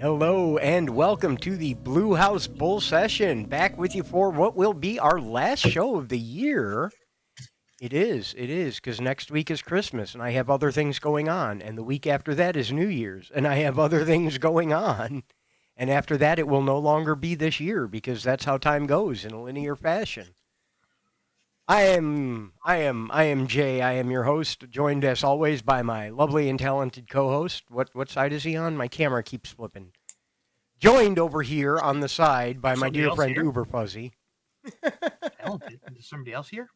Hello and welcome to the Blue House Bull Session. Back with you for what will be our last show of the year. It is, because next week is Christmas and I have other things going on. And the week after that is New Year's and I have other things going on. And after that, it will no longer be this year because that's how time goes in a linear fashion. I am Jay. I am your host, joined as always by my lovely and talented co-host. What side is he on? My camera keeps flipping. Joined over here on the side by my Somebody dear else friend here? Uber Fuzzy. Talented. Is somebody else here?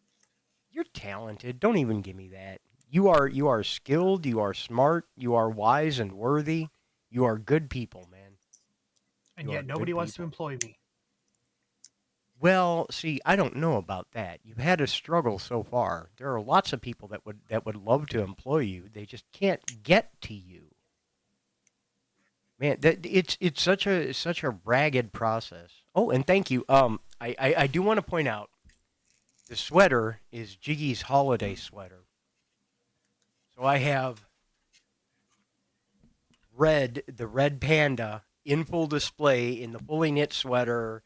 You're talented. Don't even give me that. You are skilled, you are smart, you are wise and worthy. You are good people, man. And You are yet good nobody wants to people. employ me. Well, see, I don't know about that. You've had a struggle so far. There are lots of people that would love to employ you. They just can't get to you. Man, it's such a ragged process. Oh, and thank you. I do want to point out the sweater is Jiggy's holiday sweater. So I have the red panda in full display in the fully knit sweater.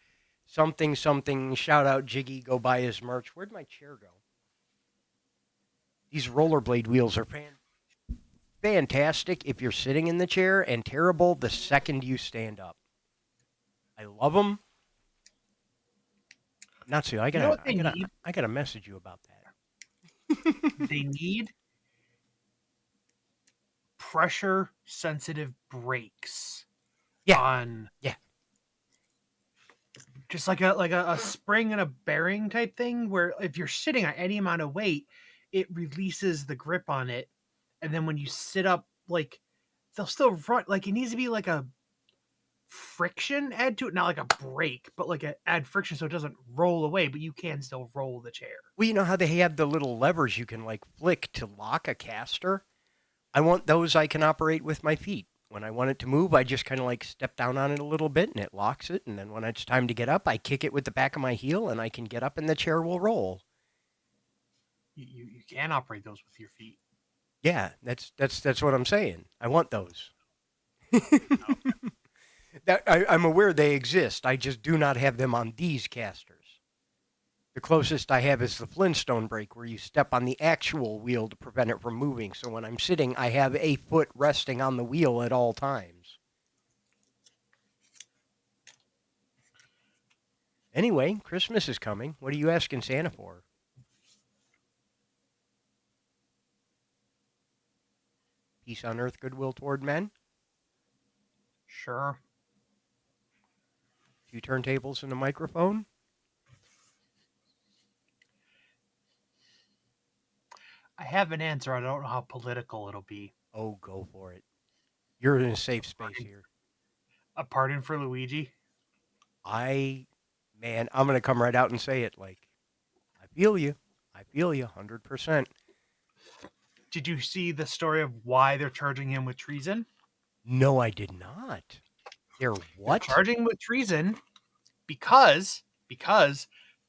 Something something. Shout out Jiggy. Go buy his merch. Where'd my chair go? These rollerblade wheels are fantastic if you're sitting in the chair, and terrible the second you stand up. I love them. Natsu, I You know gotta, what I they gotta, need? I gotta message you about that. They need pressure sensitive brakes Yeah, on yeah. just like a spring and a bearing type thing where if you're sitting at any amount of weight, it releases the grip on it. And then when you sit up, like they'll still run like it needs to be like a friction add to it, not like a brake, but like a add friction so it doesn't roll away, but you can still roll the chair. Well, you know how they have the little levers you can like flick to lock a caster? I want those I can operate with my feet. When I want it to move, I just kind of like step down on it a little bit and it locks it. And then when it's time to get up, I kick it with the back of my heel and I can get up and the chair will roll. You can operate those with your feet. Yeah, that's what I'm saying. I want those. I'm aware they exist. I just do not have them on these casters. The closest I have is the Flintstone brake, where you step on the actual wheel to prevent it from moving. So when I'm sitting, I have a foot resting on the wheel at all times. Anyway, Christmas is coming. What are you asking Santa for? Peace on earth, goodwill toward men? Sure. Two turntables and a microphone? I have an answer. I don't know how political it'll be. Oh, go for it. You're in a safe space Pardon, here. a pardon for Luigi. I, man, I'm going to come right out and say it. Like, I feel you. I feel you 100%. Did you see the story of why they're charging him with treason? No, I did not. They're They're what? charging him with treason because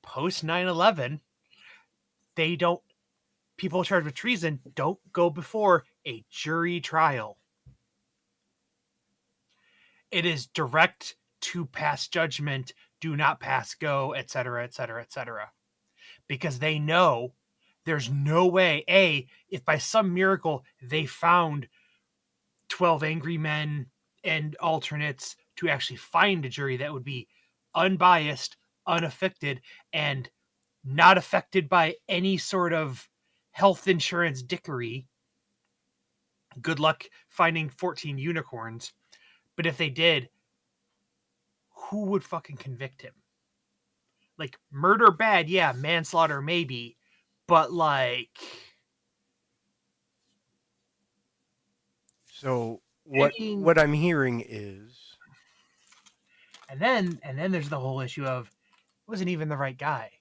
post 9/11 they don't people charged with treason don't go before a jury trial. It is direct to pass judgment, do not pass go, etc., etc., etc. Because they know there's no way, if by some miracle they found 12 angry men and alternates to actually find a jury that would be unbiased, unaffected, and not affected by any sort of health insurance dickery. Good luck finding 14 unicorns. But if they did, who would fucking convict him? Like, murder bad, yeah, manslaughter maybe, but like So I what mean, what I'm hearing is and then there's the whole issue of wasn't even the right guy.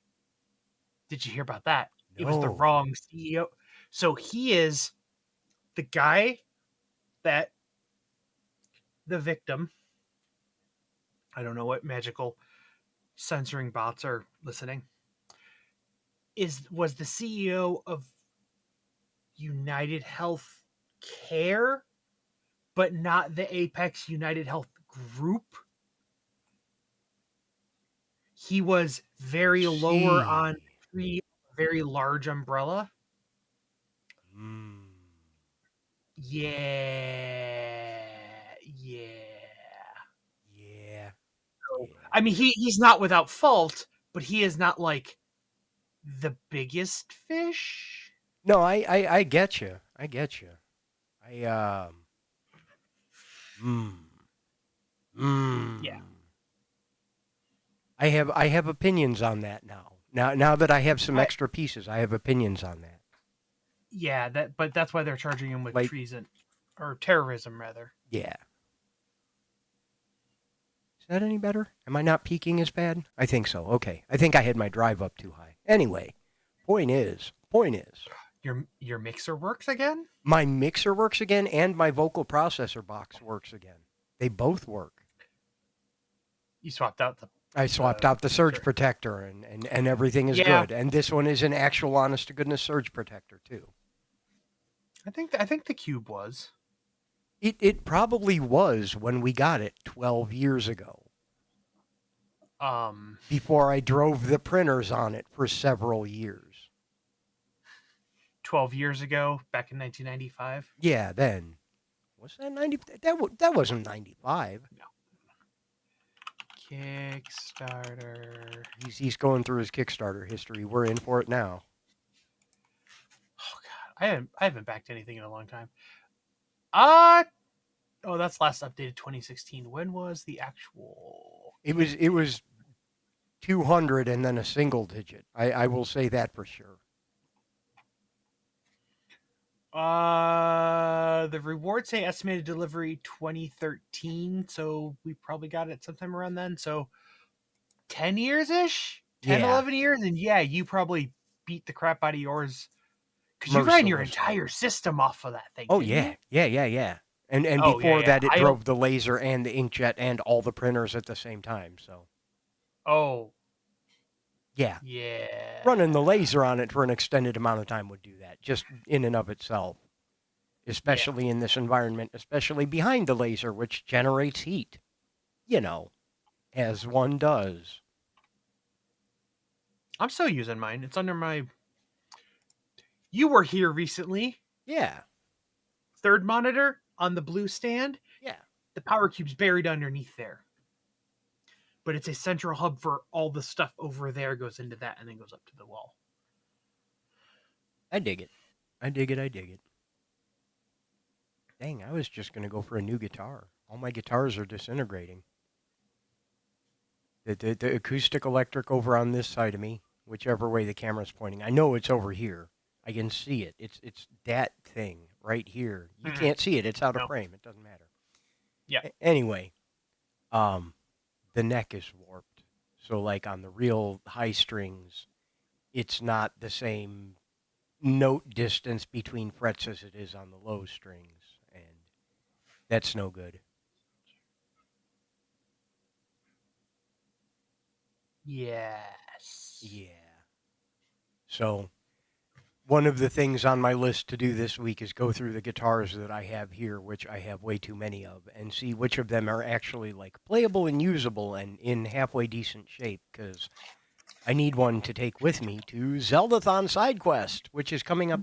Did you hear about that? It was the no. wrong CEO. So he is the guy that the victim, I don't know what magical censoring bots are listening, was the CEO of United Health Care, but not the Apex United Health group, he was I very lower on see. the tree, a very large umbrella. Mm. Yeah. Yeah. Yeah. So, Yeah. I mean, he's not without fault, but he is not like the biggest fish. No, I get you. I get you. I mm, Yeah. mm. I have opinions on that now. Now that I have some I, extra pieces, I have opinions on that. yeah, but that's why they're charging him with Like, treason or terrorism rather. yeah. Is that any better? Am I not peaking as bad? I think so. Okay. I think I had my drive up too high. Anyway, point is, Your mixer works again? my mixer works again and my vocal processor box works again. They both work. You swapped out I swapped the out the surge protector and everything is Yeah, good. And this one is an actual honest to goodness surge protector too. I think the cube was. It probably was when we got it 12 years ago. Um, Before I drove the printers on it for several years. 12 years ago, back in 1995. Yeah, then. Was that 90? That wasn't 95. No. Kickstarter. He's going through his Kickstarter history. We're in for it now. Oh god, I haven't backed anything in a long time. Uh oh, that's last updated 2016. When was the actual It was 200 and then a single digit. I will say that for sure. The rewards say estimated delivery 2013, so we probably got it sometime around then. So 10 years ish, 10, Yeah, 11 years, and yeah, you probably beat the crap out of yours because you ran your mercilessly. entire system off of that thing, Oh didn't yeah, you? yeah. And Oh yeah, before yeah. that, it drove the laser and the inkjet and all the printers at the same time. So Oh yeah, running the yeah, laser on it for an extended amount of time would do that, just in and of itself. yeah. Especially in this environment, especially behind the laser, which generates heat, you know, as one does. I'm still using mine. It's under my. You were here recently. Yeah, Third monitor on the blue stand. yeah, The power cube's buried underneath there, but it's a central hub for all the stuff over there goes into that and then goes up to the wall. I dig it. I dig it. I dig it. Dang, I was just going to go for a new guitar. All my guitars are disintegrating. The acoustic electric over on this side of me, whichever way the camera's pointing. I know it's over here. I can see it. It's that thing right here. You Mm-hmm. can't see it. It's out of No. frame. It doesn't matter. Yeah. Anyway, um, the neck is warped. So like on the real high strings, it's not the same note distance between frets as it is on the low strings, and that's no good. Yes. Yeah. So one of the things on my list to do this week is go through the guitars that I have here, which I have way too many of, and see which of them are actually like playable and usable and in halfway decent shape. Because I need one to take with me to Zeldathon Side Quest, which is coming up.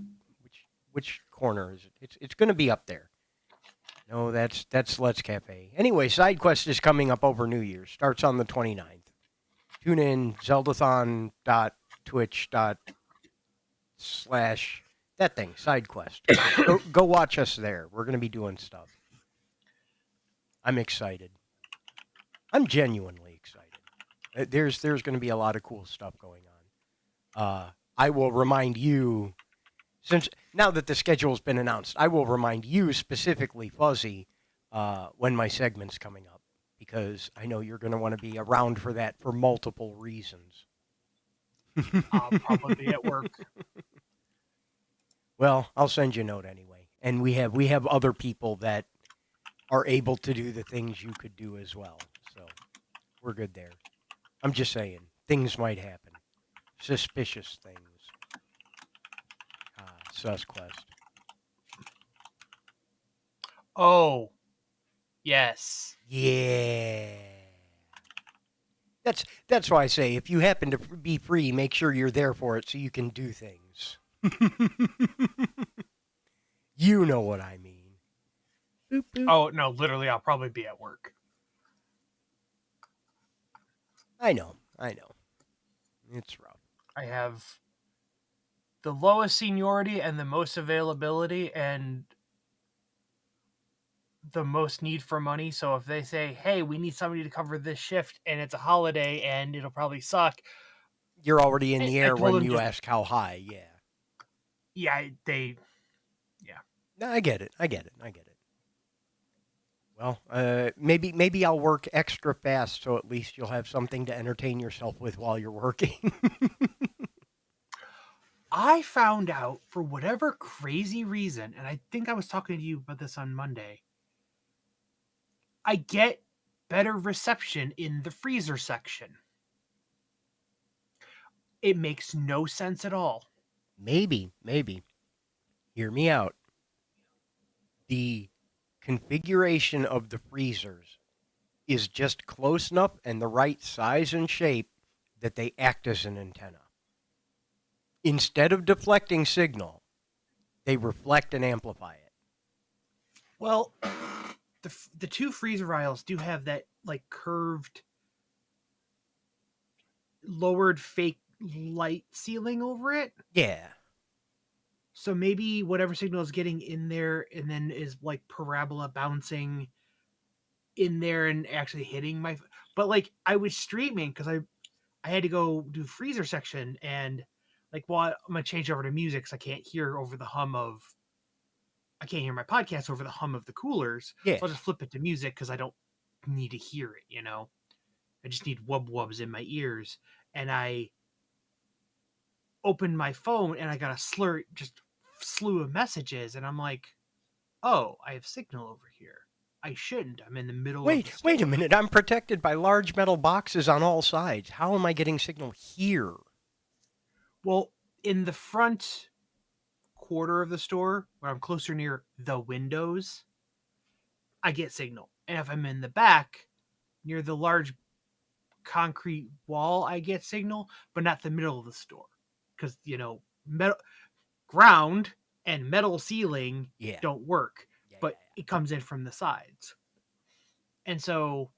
Which corner is it? It's going to be up there. No, that's Let's Cafe. Anyway, Side Quest is coming up over New Year's. Starts on the 29th. Tune in zeldathon.twitch. Slash that thing, Side Quest. Go watch us there. We're going to be doing stuff. I'm excited. I'm genuinely excited. There's going to be a lot of cool stuff going on. I will remind you, since now that the schedule's been announced, I will remind you specifically, Fuzzy, when my segment's coming up, because I know you're going to want to be around for that for multiple reasons. I'll probably be at work. Well, I'll send you a note anyway. And we have other people that are able to do the things you could do as well. So we're good there. I'm just saying, things might happen. Suspicious things. Susquest. Oh, Yes. Yeah. That's why I say if you happen to be free, make sure you're there for it so you can do things. You know what I mean. Boop boop. Oh no, literally, I'll probably be at work. I know. I know. It's rough. I have the lowest seniority and the most availability and the most need for money. So if they say, "Hey, we need somebody to cover this shift," and it's a holiday and it'll probably suck, You're already in the I air told when them you just, ask how high. Yeah. yeah, they, yeah. No, I get it. I get it. I get it. Well, maybe I'll work extra fast so at least you'll have something to entertain yourself with while you're working. I found out for whatever crazy reason, and I think I was talking to you about this on Monday. I get better reception in the freezer section. It makes no sense at all. Maybe. Hear me out. The configuration of the freezers is just close enough and the right size and shape that they act as an antenna. Instead of deflecting signal, they reflect and amplify it. Well, the two freezer aisles do have that like curved, lowered fake light ceiling over it. Yeah. So maybe whatever signal is getting in there and then is like parabola bouncing in there and actually hitting my. But like I was streaming because I had to go do freezer section and like while I'm gonna change over to music because I can't hear my podcast over the hum of the coolers, Yeah. so I'll just flip it to music because I don't need to hear it. I just need wub wubs in my ears, and I opened my phone and I got a just slew of messages, and I'm like, oh, I have signal over here. I shouldn't. I'm in the middle of the Wait a store. minute. I'm protected by large metal boxes on all sides. How am I getting signal here? Well, in the front quarter of the store, where I'm closer near the windows, I get signal. And if I'm in the back, near the large concrete wall, I get signal, but not the middle of the store. Because, metal ground and metal ceiling Yeah. don't work, Yeah, but it comes in from the sides. And so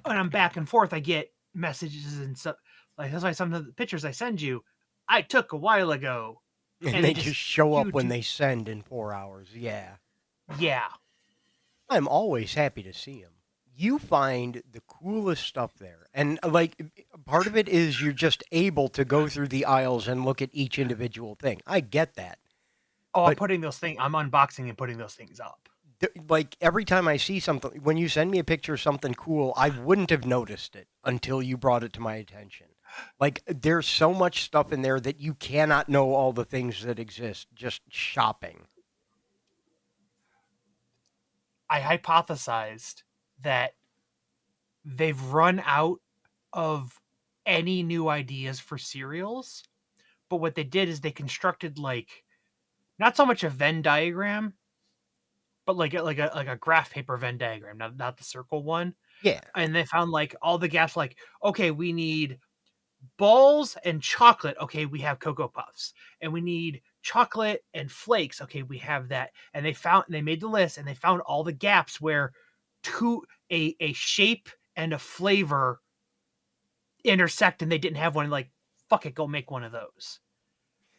when I'm back and forth, I get messages and stuff. Like that's why some of the pictures I send you, I took a while ago, yeah. And and they they just just show up when huge. they send in 4 hours. Yeah. Yeah. I'm always happy to see them. You find the coolest stuff there. And like part of it is you're just able to go through the aisles and look at each individual thing. I get that. Oh, But I'm unboxing and putting those things up. like every time I see something, when you send me a picture of something cool, I wouldn't have noticed it until you brought it to my attention. Like there's so much stuff in there that you cannot know all the things that exist just shopping. I hypothesized that they've run out of any new ideas for cereals, but what they did is they constructed like not so much a Venn diagram, but like a graph paper Venn diagram, not the circle one. Yeah. And they found like all the gaps. Like, okay, we need balls and chocolate. Okay, we have Cocoa Puffs, and we need chocolate and flakes. Okay, we have that. And they made the list, and they found all the gaps where a shape and a flavor intersect, and they didn't have one. Like, fuck it, go make one of those.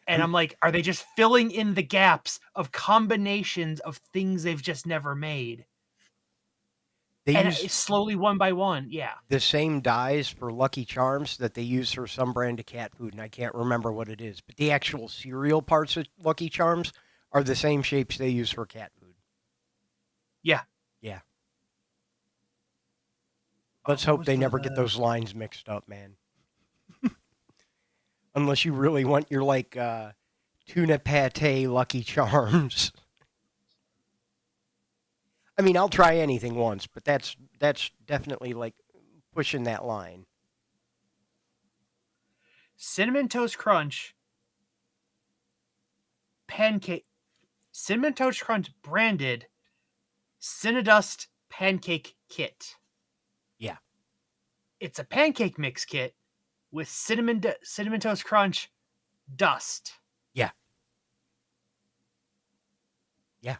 I And mean, I'm like, are they just filling in the gaps of combinations of things they've just never made? they And use it's slowly one by one, yeah. the same dyes for Lucky Charms that they use for some brand of cat food, and I can't remember what it is. But the actual cereal parts of Lucky Charms are the same shapes they use for cat food. Yeah. Yeah. Let's What hope was they never get the those lines mixed up, man. Unless you really want your like tuna pate Lucky Charms. I mean, I'll try anything once, but that's definitely like pushing that line. Cinnamon Toast Crunch pancake Cinnamon Toast Crunch branded Cinnadust pancake kit. Yeah. It's a pancake mix kit with cinnamon toast crunch dust. Yeah. Yeah.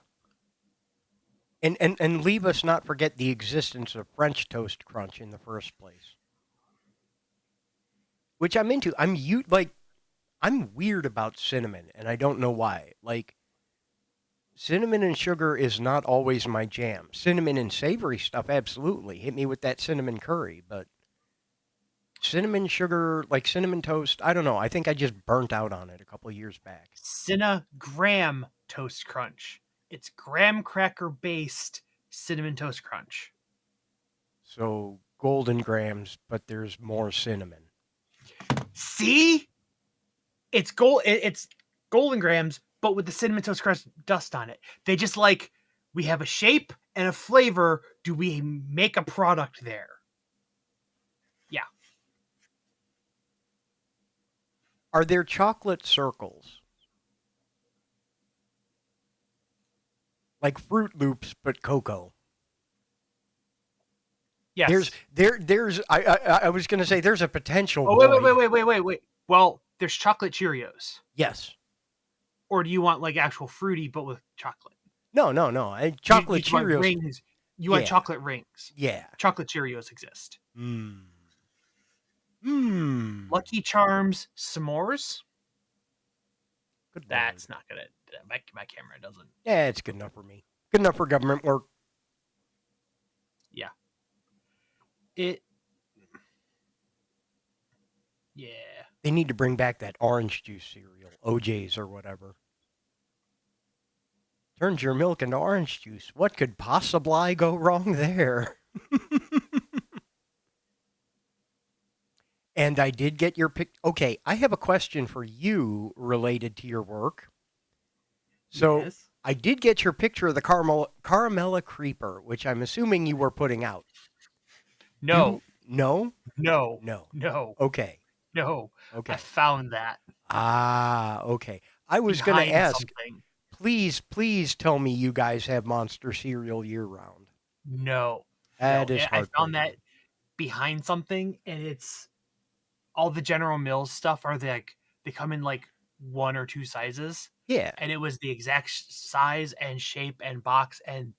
And leave us not forget the existence of French toast crunch in the first place, which I'm into. I'm weird about cinnamon, and I don't know why. Like, cinnamon and sugar is not always my jam. Cinnamon and savory stuff, absolutely. Hit me with that cinnamon curry, but cinnamon sugar, like cinnamon toast, I don't know. I think I just burnt out on it a couple years back. Graham toast crunch. It's graham cracker based cinnamon toast crunch. So golden grams, but there's more cinnamon. See? It's golden grams, but with the cinnamon toast crunch dust on it. They just like, we have a shape and a flavor. Do we make a product there? Yeah. Are there chocolate circles? Like Fruit Loops, but cocoa. Yes. There's I was gonna say there's a potential Oh, void. wait. Well, there's chocolate Cheerios. Yes. Or do you want like actual fruity but with chocolate? No. Chocolate You want Cheerios. rings. You want Yeah. chocolate rings. Yeah. Chocolate Cheerios exist. Hmm. Hmm. Lucky Charms s'mores. Good That's lord. not gonna. My camera doesn't. Yeah, it's good enough for me. Good enough for government work. Yeah. It. Yeah. They need to bring back that orange juice cereal, OJ's or whatever. Turns your milk into orange juice. What could possibly go wrong there? And I did get your pick. Okay, I have a question for you related to your work. So Yes. I did get your picture of the Caramella Creeper, which I'm assuming you were putting out. No. No? No. No. No. Okay. No. I Okay. found that Okay. I was going to behind ask, something. please tell me you guys have Monster cereal year round. No. That No. is I found that heartbreaking. behind something, and it's all the General Mills stuff are like they come in like one or two sizes, Yeah. and it was the exact size and shape and box, and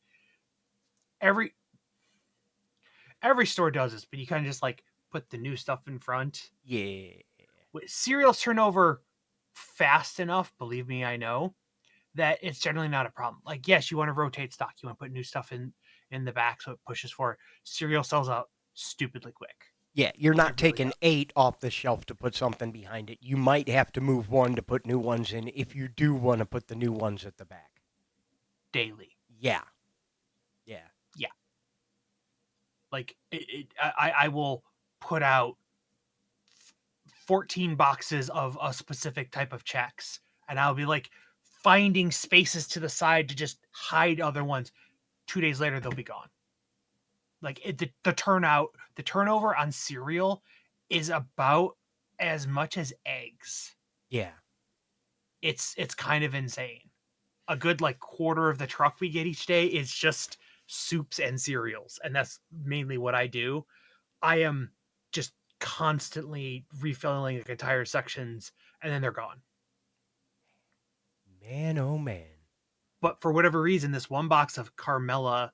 every store does this, but you kind of just like put the new stuff in front. Yeah. Cereals turn over fast enough, believe me, I know, that it's generally not a problem. Like, yes, you want to rotate stock, you want to put new stuff in the back so it pushes forward. Cereal sells out stupidly quick. Yeah, you're It not really taking does. 8 off the shelf to put something behind it. You might have to move one to put new ones in if you do want to put the new ones at the back. Daily. Yeah. Yeah. Yeah. Like I will put out 14 boxes of a specific type of checks, and I'll be like finding spaces to the side to just hide other ones. 2 days later, they'll be gone. Like the turnover on cereal is about as much as eggs. Yeah. It's kind of insane. A good like quarter of the truck we get each day is just soups and cereals, and that's mainly what I do. I am just constantly refilling like entire sections, and then they're gone. Man, oh man. But for whatever reason, this one box of Carmella,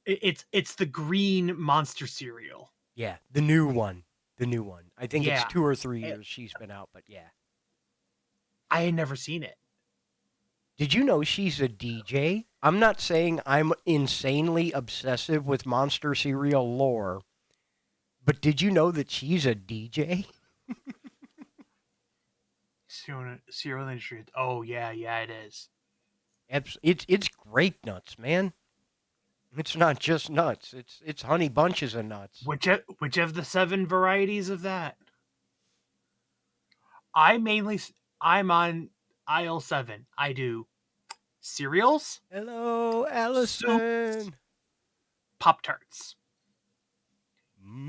it's the green monster cereal. Yeah, the new one. The new one. I think it's Yeah, 2 or 3 years she's been out, but yeah. I had never seen it. Did you know she's a DJ? I'm not saying I'm insanely obsessive with Monster cereal lore, but did you know that she's a DJ? Cereal industry. Oh yeah, it is. It's grape nuts, man. It's not just nuts. It's honey bunches of nuts. Which of the 7 varieties of that? I'm on aisle 7. I do cereals, Hello, soup, Allison. Pop Tarts,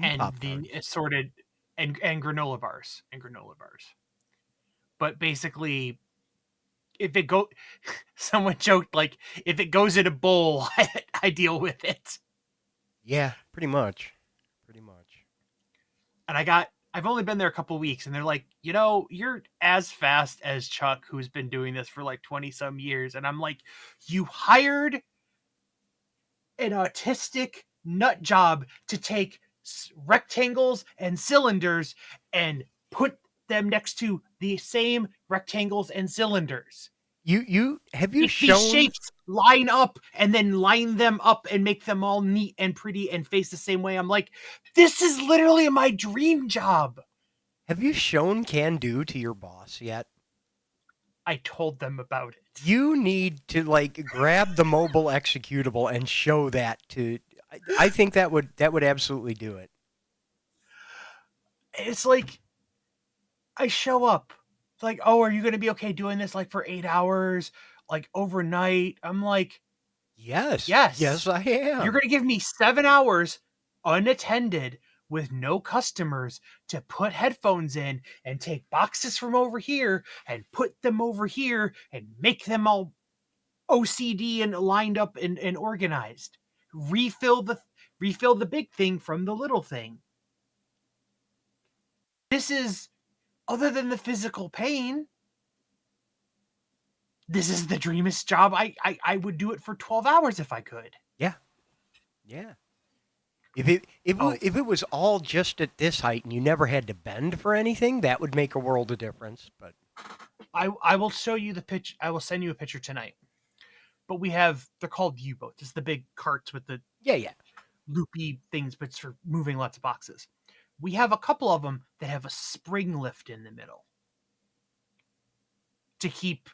and Pop the tarts. assorted and granola bars. But basically, if it go, someone joked like, if it goes in a bowl, I deal with it. Yeah, pretty much. Pretty much. And I've only been there a couple weeks, and they're like, you're as fast as Chuck, who's been doing this for like 20 some years. And I'm like, you hired an autistic nut job to take rectangles and cylinders and put them next to the same rectangles and cylinders. You have you Make these shown shapes line up and then line them up and make them all neat and pretty and face the same way. I'm like, this is literally my dream job. can do to your boss yet? I told them about it. You need to like grab the mobile executable and show that to. I think that would absolutely do it. It's like, I show up. It's like, oh, are you going to be okay doing this like for 8 hours, like overnight? I'm like, Yes, yes, yes. I You're am. going to give me 7 hours unattended with no customers to put headphones in and take boxes from over here and put them over here and make them all OCD and lined up and organized. Refill the big thing from the little thing. This is, other than the physical pain, this is the dreamiest job. I would do it for 12 hours if I could. Yeah, yeah. Oh, If it was all just at this height and you never had to bend for anything, that would make a world of difference. But I will show you the pitch. I will send you a picture tonight. But they're called U-boats. It's the big carts with the yeah, yeah. loopy things, but it's for moving lots of boxes. We have a couple of them that have a spring lift in the middle to keep,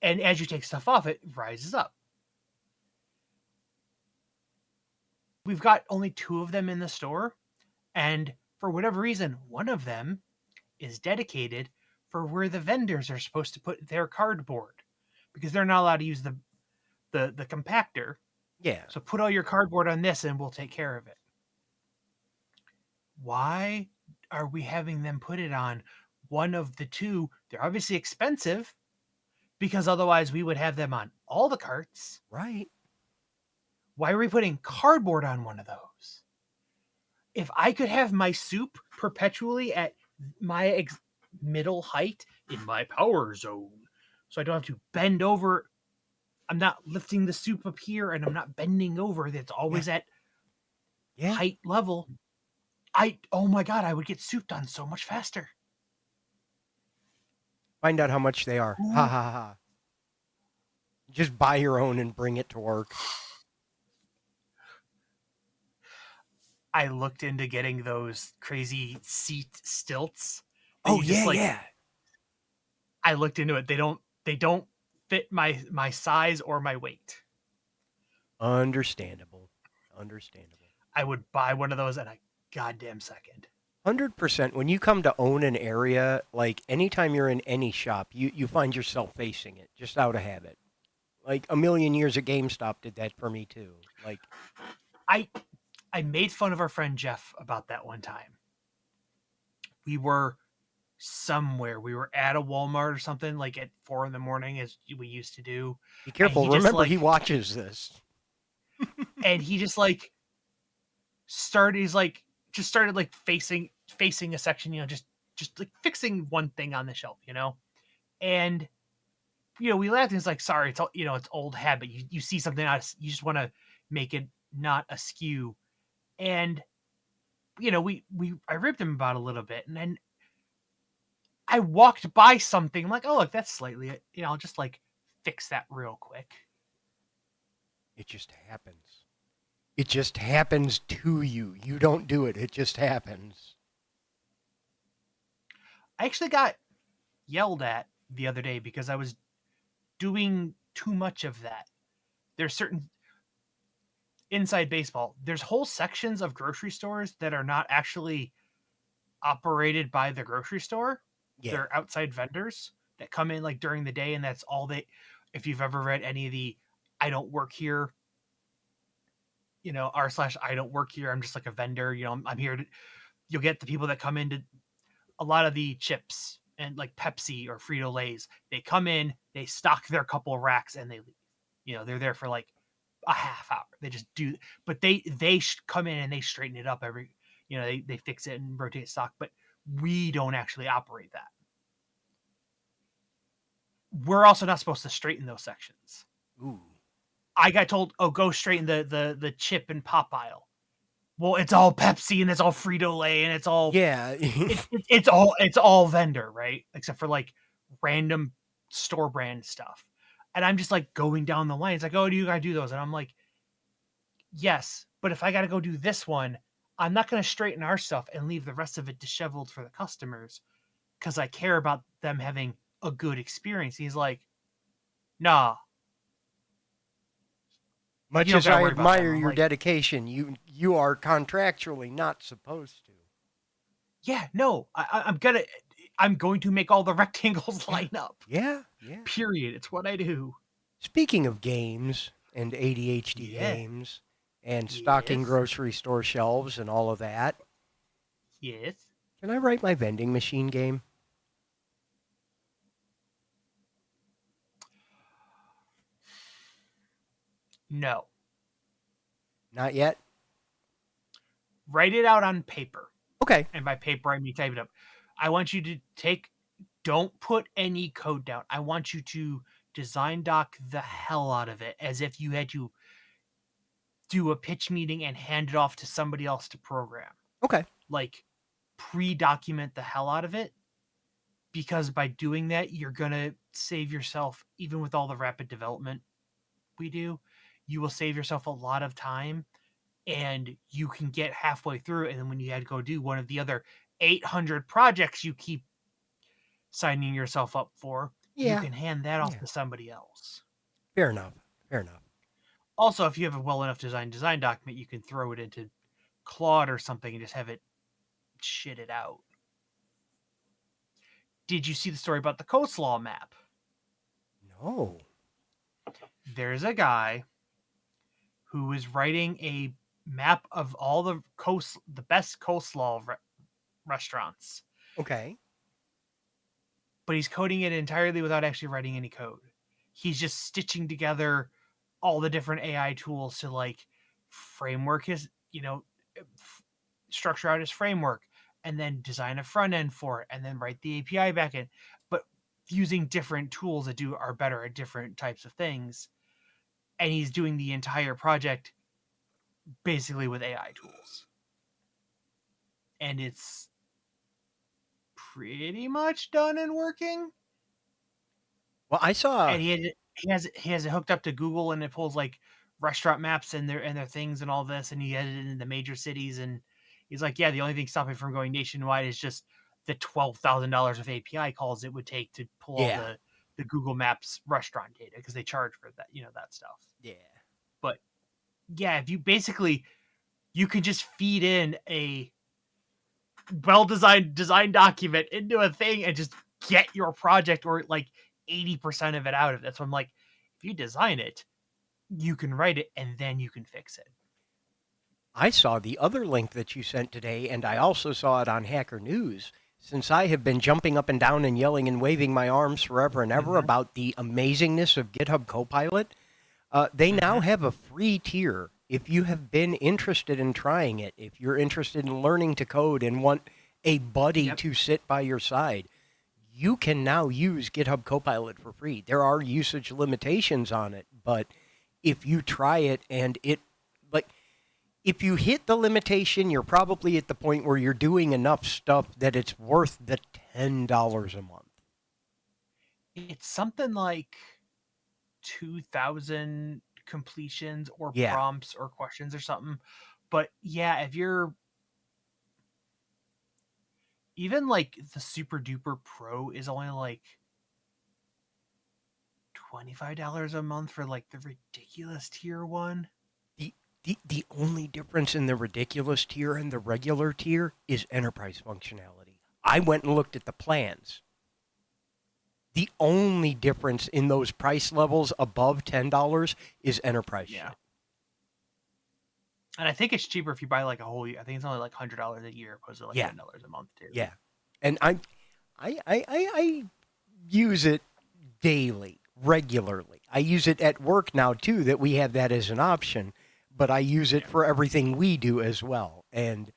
and as you take stuff off, it rises up. We've got only two of them in the store, and for whatever reason, one of them is dedicated for where the vendors are supposed to put their cardboard because they're not allowed to use the compactor. Yeah. So put all your cardboard on this and we'll take care of it. Why are we having them put it on one of the two? They're obviously expensive because otherwise we would have them on all the carts. Right. Why are we putting cardboard on one of those? If I could have my soup perpetually at my middle height in my power zone, so I don't have to bend over, I'm not lifting the soup up here and I'm not bending over, it's Yeah. always at Yeah. height level. Oh my God, I would get soup done so much faster. Find out how much they are. Ha Ooh. ha ha. Just buy your own and bring it to work. I looked into getting those crazy seat stilts that Oh you just yeah, like. yeah. I looked into it. They don't fit my size or my weight. Understandable. Understandable. I would buy one of those in a goddamn second. 100%. When you come to own an area, like anytime you're in any shop, you find yourself facing it just out of habit. Like a million years at GameStop did that for me too. Like, I I made fun of our friend Jeff about that one time. We were somewhere. We were at a Walmart or something like at 4 in the morning, as we used to do, be and careful. Remember, he watches this. he just like started. He's like just started like facing a section, just like fixing one thing on the shelf, and we laughed. And it's like, sorry, it's it's old habit. You see something else, you just want to make it not askew, and we I ripped him about a little bit, and then I walked by something. I'm like, oh look, that's slightly, I'll just like fix that real quick. It just happens. It just happens to you. You don't do it. It just happens. I actually got yelled at the other day because I was doing too much of that. There's certain inside baseball, there's whole sections of grocery stores that are not actually operated by the grocery store. Yeah. They're outside vendors that come in like during the day, and that's all they. If you've ever read any of the "I don't work here," r/ I don't work here, I'm just like a vendor. I'm here to. You'll get the people that come into a lot of the chips and like Pepsi or Frito Lay's, they come in, they stock their couple of racks, and they leave. They're there for like a half hour. They just do, but they come in and they straighten it up every. They fix it and rotate stock, but we don't actually operate that. We're also not supposed to straighten those sections. Ooh. I got told, oh, go straighten the chip and pop aisle. Well, it's all Pepsi and it's all Frito Lay and it's all Yeah. it's all vendor, right? Except for like random store brand stuff. And I'm just like going down the line. It's like, oh, do you gotta do those? And I'm like, yes, but if I gotta go do this one, I'm not gonna straighten our stuff and leave the rest of it disheveled for the customers because I care about them having a good experience. He's like, nah. Much as I admire your dedication, you are contractually not supposed to. Yeah, no, I'm going to make all the rectangles line up. Yeah. Period. It's what I do. Speaking of games and ADHD games and stocking grocery store shelves and all of that. Yes. Can I write my vending machine game? No. Not yet? Write it out on paper. Okay. And by paper, I mean type it up. I want you to don't put any code down. I want you to design doc the hell out of it as if you had to do a pitch meeting and hand it off to somebody else to program. Okay. Like, pre-document the hell out of it, because by doing that, you're going to save yourself, even with all the rapid development we do, you will save yourself a lot of time, and you can get halfway through, and then when you had to go do one of the other 800 projects you keep signing yourself up for, you can hand that off to somebody else. Fair enough. Also, if you have a well enough design document, you can throw it into Claude or something and just have it shit it out. Did you see the story about the coleslaw map? No. There's a guy who is writing a map of all the best coleslaw restaurants. Okay. But he's coding it entirely without actually writing any code. He's just stitching together all the different AI tools to like framework his, structure out his framework and then design a front end for it and then write the API backend. But using different tools that are better at different types of things. And he's doing the entire project basically with AI tools. And it's pretty much done and working. Well, I saw, and he has it hooked up to Google, and it pulls like restaurant maps and their things and all this, and he had it in the major cities, and he's like, yeah, the only thing stopping from going nationwide is just the $12,000 of API calls it would take to pull all the Google Maps restaurant data, because they charge for that, that stuff. Yeah. But yeah, if you can just feed in a well-designed design document into a thing and just get your project or like 80% of it out of it. So I'm like, if you design it, you can write it and then you can fix it. I saw the other link that you sent today, and I also saw it on Hacker News. Since I have been jumping up and down and yelling and waving my arms forever and ever about the amazingness of GitHub Copilot, they now have a free tier. If you have been interested in trying it, if you're interested in learning to code and want a buddy to sit by your side, you can now use GitHub Copilot for free. There are usage limitations on it, but if you try it and if you hit the limitation, you're probably at the point where you're doing enough stuff that it's worth the $10 a month. It's something like 2,000 completions or prompts or questions or something. But yeah, if you're even like the super duper pro is only like $25 a month for like the ridiculous tier one. The only difference in the ridiculous tier and the regular tier is enterprise functionality. I went and looked at the plans. The only difference in those price levels above $10 is enterprise shit. And I think it's cheaper if you buy like a whole year. I think it's only like $100 a year opposed to like $10 a month too. Yeah. And I use it daily, regularly. I use it at work now too, that we have that as an option, but I use it Yeah. for everything we do as well. And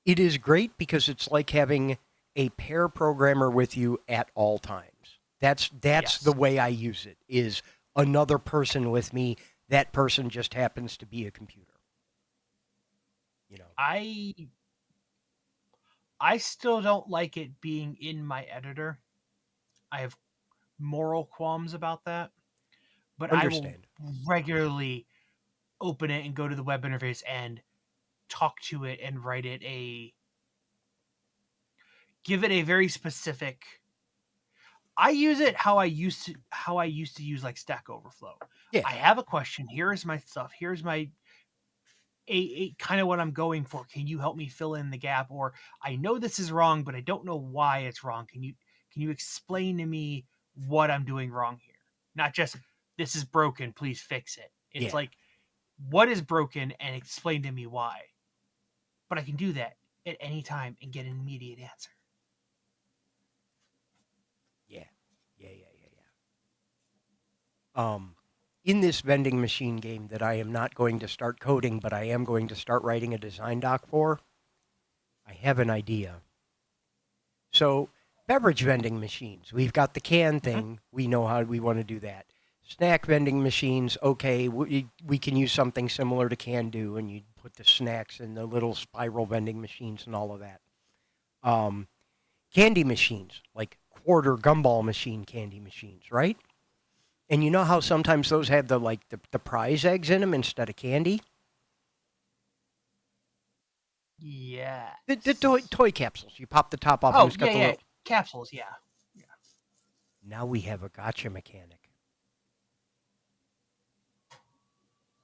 it is great because it's like having a pair programmer with you at all times. That's the Yes. way I use it, is another person with me. That person just happens to be a computer, you know. I I still don't like it being in my editor. I have moral qualms about that, but I will Understand. regularly open it and go to the web interface and talk to it and write it a give it a very specific. I use it how I used to use like Stack Overflow. Yeah. I have a question. Here is my stuff. Here's my a kind of what I'm going for. Can you help me fill in the gap? Or I know this is wrong, but I don't know why it's wrong. Can you explain to me what I'm doing wrong here? Not just this is broken, please fix it. It's Yeah. like what is broken and explain to me why. But I can do that at any time and get an immediate answer. Yeah. Yeah. Yeah. Yeah. Yeah. In this vending machine game that I am not going to start coding, but I am going to start writing a design doc for, I have an idea. So, beverage vending machines, we've got the can Mhm. thing. We know how we want to do that. Snack vending machines, okay, we can use something similar to Can Do, and you put the snacks in the little spiral vending machines and all of that. Um, Candy machines, like quarter gumball machine candy machines, right? And you know how sometimes those have the prize eggs in them instead of candy? The Yes. toy capsules. You pop the top off and Oh it's yeah, got the yeah. little. Capsules, yeah. Yeah. Now we have a gotcha mechanic.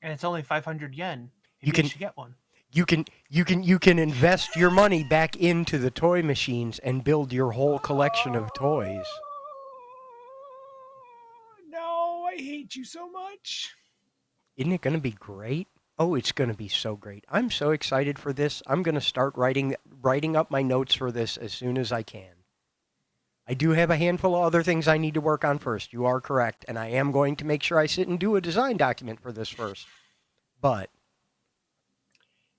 And it's only 500 yen. You Maybe I can should get one. you can invest your money back into the toy machines and build your whole collection of toys. No, I hate you so much. Isn't it going to be great? Oh, it's going to be so great. I'm so excited for this. I'm going to start writing up my notes for this as soon as I can. I do have a handful of other things I need to work on first. You are correct, and I am going to make sure I sit and do a design document for this first. But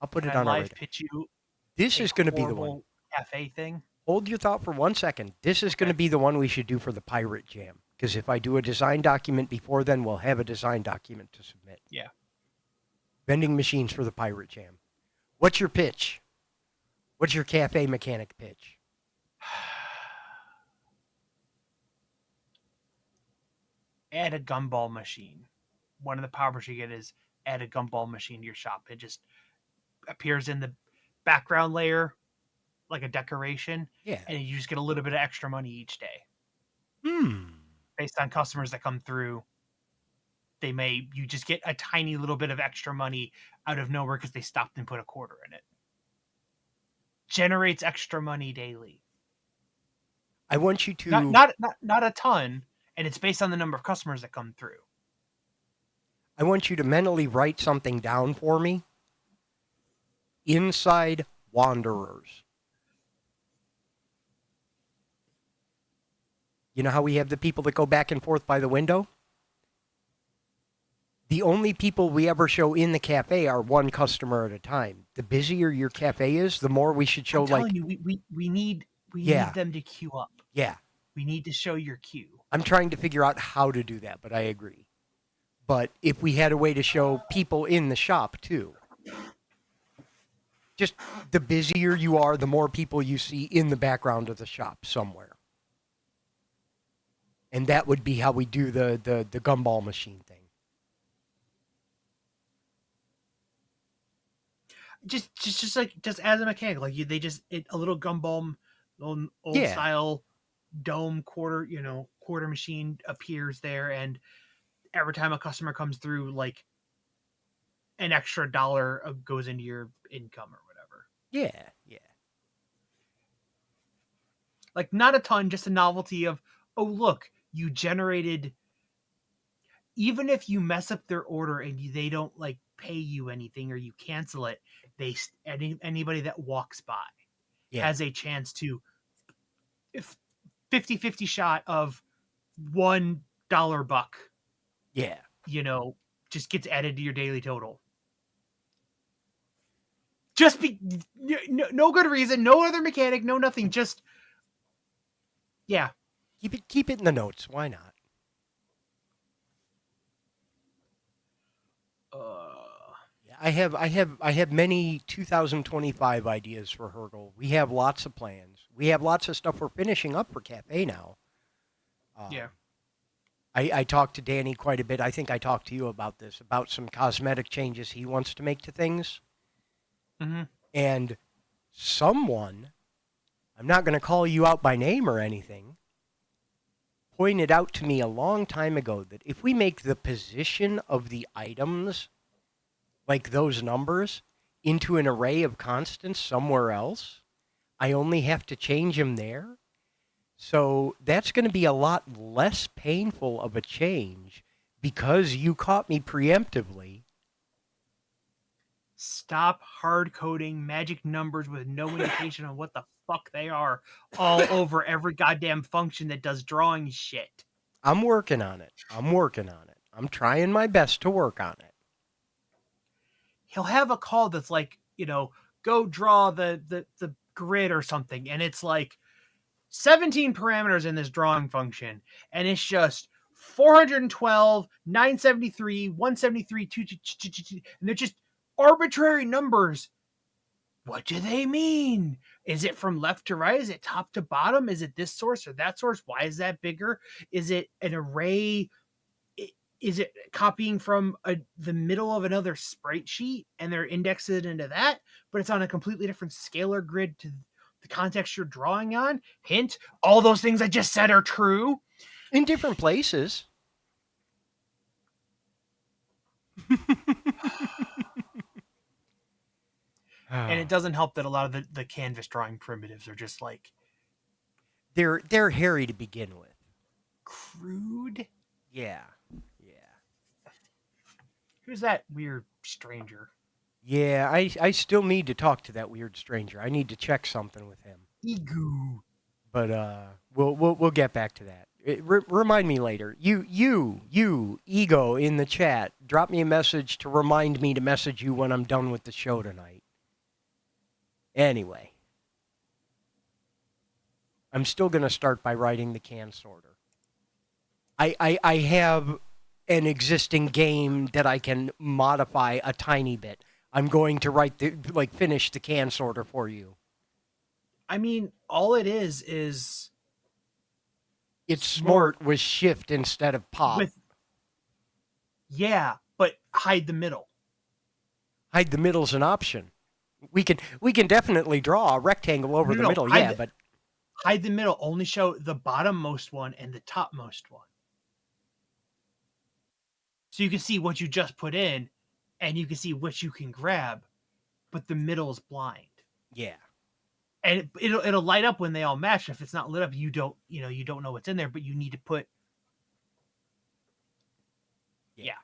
I'll put Can it I on our live radar. pitch you This a is going to be the one. horrible cafe thing? Hold your thought for 1 second. This is going to Okay. be the one we should do for the Pirate Jam. Because if I do a design document before then, we'll have a design document to submit. Yeah. Vending machines for the Pirate Jam. What's your pitch? What's your cafe mechanic pitch? Add a gumball machine. One of the powers you get is add a gumball machine to your shop. It just appears in the background layer like a decoration, Yeah. and you just get a little bit of extra money each day Hmm. based on customers that come through. You just get a tiny little bit of extra money out of nowhere because they stopped and put a quarter in it. Generates extra money daily. I want you Not to not not not a ton, and it's based on the number of customers that come through. I want you to mentally write something down for me. Inside Wanderers. You know how we have the people that go back and forth by the window? The only people we ever show in the cafe are one customer at a time. The busier your cafe is, the more we should show I'm like, telling you, we need yeah, them to queue up. yeah. We need to show your queue. I'm trying to figure out how to do that, but I agree. But if we had a way to show people in the shop too, just the busier you are, the more people you see in the background of the shop somewhere. And that would be how we do the gumball machine thing. Just as a mechanic, like they just a little gumball, old Yeah, style dome quarter machine appears there, and every time a customer comes through, like an extra dollar goes into your income or whatever. yeah, yeah, Like not a ton, just a novelty of, oh look, you generated. Even if you mess up their order and they don't like pay you anything or you cancel it, anybody that walks by yeah. has a chance to 50-50 shot of $1 buck, Yeah. you know, just gets added to your daily total. Just be no good reason, no other mechanic, no nothing. Just yeah. Keep it in the notes. Why not? Uh, Yeah, I have many 2025 ideas for Hurgle. We have lots of plans. We have lots of stuff we're finishing up for Cafe now. Um, yeah. I talked to Danny quite a bit. I think I talked to you about this, about some cosmetic changes he wants to make to things. Mm-hmm. And someone, I'm not going to call you out by name or anything, pointed out to me a long time ago that if we make the position of the items, like those numbers, into an array of constants somewhere else, I only have to change them there. So that's going to be a lot less painful of a change because you caught me preemptively. Stop hard coding magic numbers with no indication on what the fuck they are all over every goddamn function that does drawing shit. I'm working on it. I'm working on it. I'm trying my best to work on it. He'll have a call that's like, go draw the grid or something, and it's like 17 parameters in this drawing function, and it's just 412, 973, 173, 2, and they're just arbitrary numbers. What do they mean? Is it from left to right? Is it top to bottom? Is it this source or that source? Why is that bigger? Is it an array? Is it copying from the middle of another sprite sheet and they're indexed into that, but it's on a completely different scalar grid to the context you're drawing on? Hint, all those things I just said are true. In different places. And it doesn't help that a lot of the canvas drawing primitives are just like they're hairy to begin with. crude. Yeah. Yeah. Who's that weird stranger? Yeah, I still need to talk to that weird stranger. I need to check something with him. Egu. But we'll get back to that. Remind me later. You ego in the chat. Drop me a message to remind me to message you when I'm done with the show tonight. Anyway, I'm still gonna start by writing the can sorter. I have an existing game that I can modify a tiny bit. I'm going to finish the can sorter for you. I mean, all it is It's smart smart with shift instead of pop. with but hide the middle. Hide the middle's an option. We can definitely draw a rectangle over No, the no, middle, yeah, but hide the middle. Only show the bottommost one and the topmost one, so you can see what you just put in, and you can see what you can grab. But the middle is blind, yeah. and it'll light up when they all match. If it's not lit up, you don't know what's in there. But you need to put Yeah. yeah.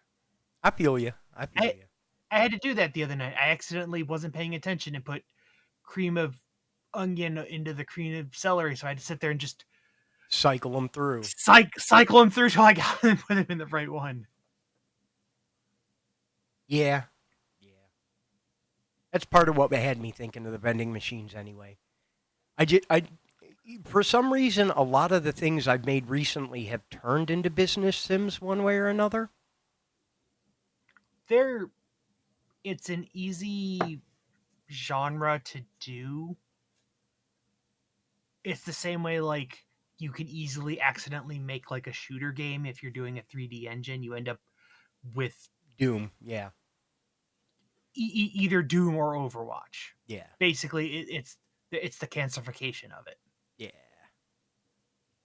I feel you. I feel I you. I had to do that the other night. I accidentally wasn't paying attention and put cream of onion into the cream of celery, so I had to sit there and just Cycle them through. cycle them through till I got them and put them in the right one. Yeah. Yeah. That's part of what had me thinking of the vending machines anyway. I for some reason a lot of the things I've made recently have turned into business sims one way or another. They're It's an easy genre to do. It's the same way like you can easily accidentally make like a shooter game if you're doing a 3D engine. You end up with Doom, yeah. either Doom or Overwatch. Yeah. Basically, it's the cancerification of it. Yeah.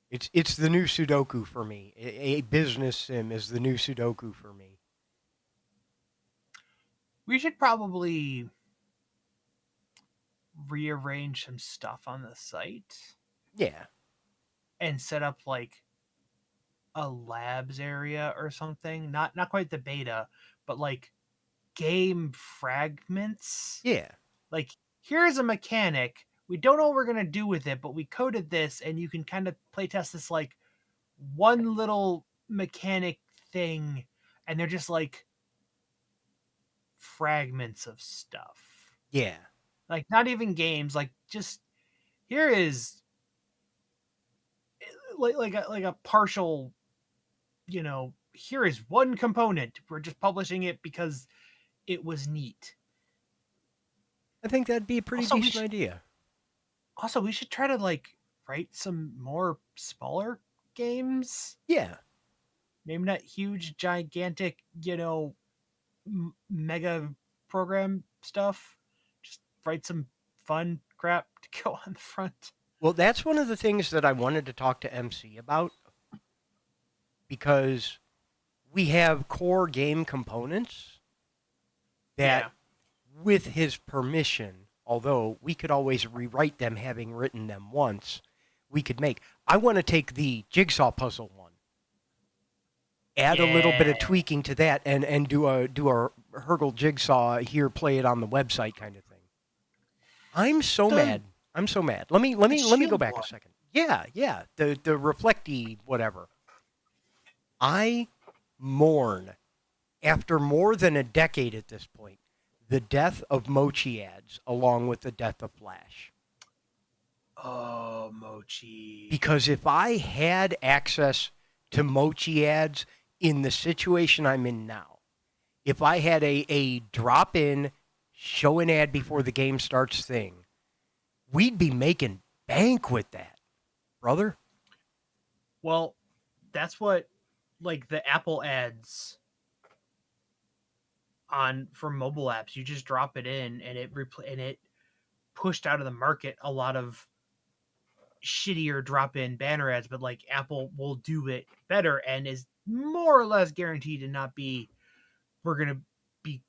It's the new Sudoku for me. A business sim is the new Sudoku for me. We should probably rearrange some stuff on the site Yeah. and set up like a labs area or something. Not quite the beta, but like game fragments. Yeah. Like here's a mechanic. we don't know what we're gonna do with it, but we coded this, and you can kind of playtest this like one little mechanic thing, and they're just like fragments of stuff. Yeah. Like not even games, like just here is like a partial, here is one component. We're just publishing it because it was neat. I think that'd be a pretty Also, we decent should idea. try to like write some more smaller games. Yeah. Maybe not huge, gigantic, mega program stuff. Just write some fun crap to go on the front. Well, that's one of the things that I wanted to talk to MC about because we have core game components that, Yeah. with his permission, although we could always rewrite them having written them once, we could make. I want to take the jigsaw puzzle one, add a little bit Yeah. of tweaking to that, and do a Hergel jigsaw here, play it on the website kind of thing. I'm so The mad. I'm so mad. Let me go shield back a one. second. Yeah, yeah. The reflecty whatever. I mourn, after more than a decade at this point, the death of Mochi ads along with the death of Flash. Oh, Mochi. Because if I had access to Mochi ads in the situation I'm in now, if I had a drop in, show an ad before the game starts thing, we'd be making bank with that, brother. Well, that's what like the Apple ads on for mobile apps. You just drop it in, and it pushed out of the market a lot of shittier drop-in banner ads, but like Apple will do it better and is more or less guaranteed to not be, we're gonna be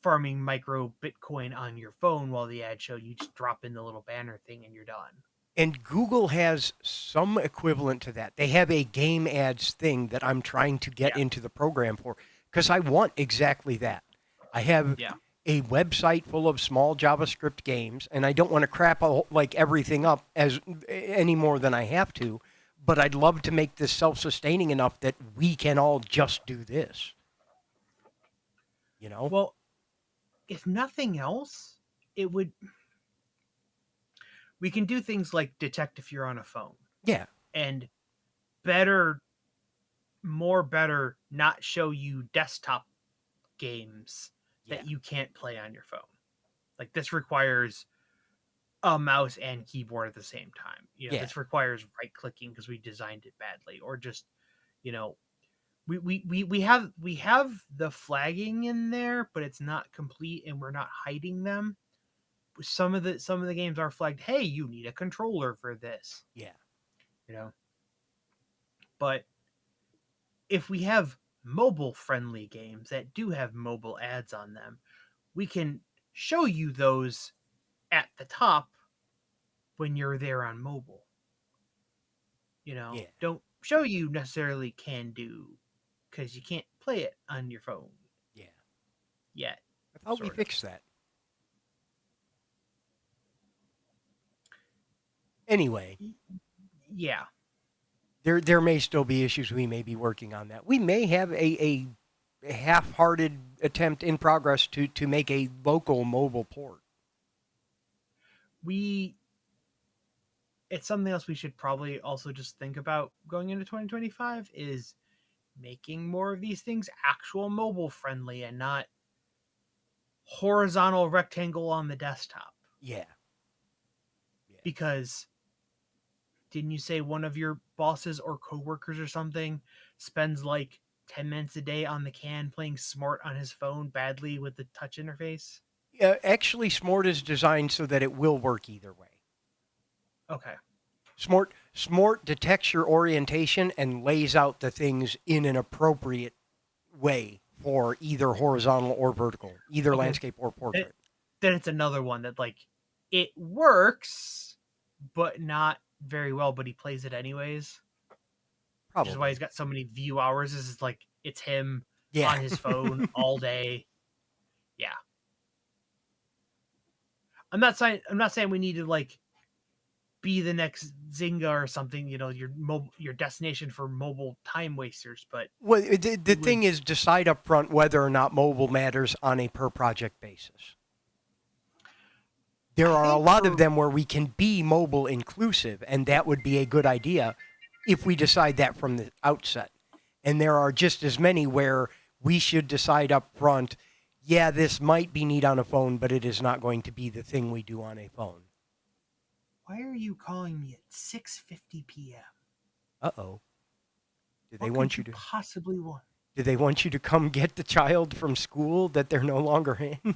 farming micro Bitcoin on your phone while the ad show. You just drop in the little banner thing and you're done. And Google has some equivalent to that. They have a game ads thing that I'm trying to get Yeah. into the program for because I want exactly that. I have Yeah. a website full of small JavaScript games, and I don't want to crap like everything up as any more than I have to. But I'd love to make this self-sustaining enough that we can all just do this. You know? Well, if nothing else, it would we can do things like detect if you're on a phone Yeah, and better more better not show you desktop games yeah, that you can't play on your phone. Like this requires a mouse and keyboard at the same time. yeah. This requires right clicking because we designed it badly, or just, you know, we have the flagging in there, but it's not complete, and we're not hiding them. Some of the games are flagged. Hey, you need a controller for this. Yeah. You know, but if we have mobile friendly games that do have mobile ads on them, we can show you those at the top when you're there on mobile. Yeah. Don't show you necessarily can do because you can't play it on your phone Yeah. yet, I thought we sort of. fixed that. Anyway, Yeah. there may still be issues. We may be working on that. We may have a half-hearted attempt in progress to make a local mobile port. We it's something else we should probably also just think about going into 2025 is making more of these things actual mobile friendly and not horizontal rectangle on the desktop. Yeah. Yeah. Because didn't you say one of your bosses or coworkers or something spends like 10 minutes a day on the can playing Smart on his phone badly with the touch interface? Actually, Smart is designed so that it will work either way. Okay. Smart detects your orientation and lays out the things in an appropriate way for either horizontal or vertical, either Okay. landscape or portrait. Then it's another one that like it works, but not very well, but he plays it anyways. Which is why Probably. he's got so many view hours. This is like it's him Yeah. on his phone all day. Yeah. I'm not saying we need to like be the next Zynga or something, your destination for mobile time wasters, but Well, the it would. thing is, decide up front whether or not mobile matters on a per project basis. There I are a think lot of for them where we can be mobile inclusive, and that would be a good idea if we decide that from the outset. And there are just as many where we should decide up front, yeah, this might be neat on a phone, but it is not going to be the thing we do on a phone. Why are you calling me at 6:50 p.m.? Uh-oh. Do they What want could you you to possibly want? do they want you to come get the child from school that they're no longer in?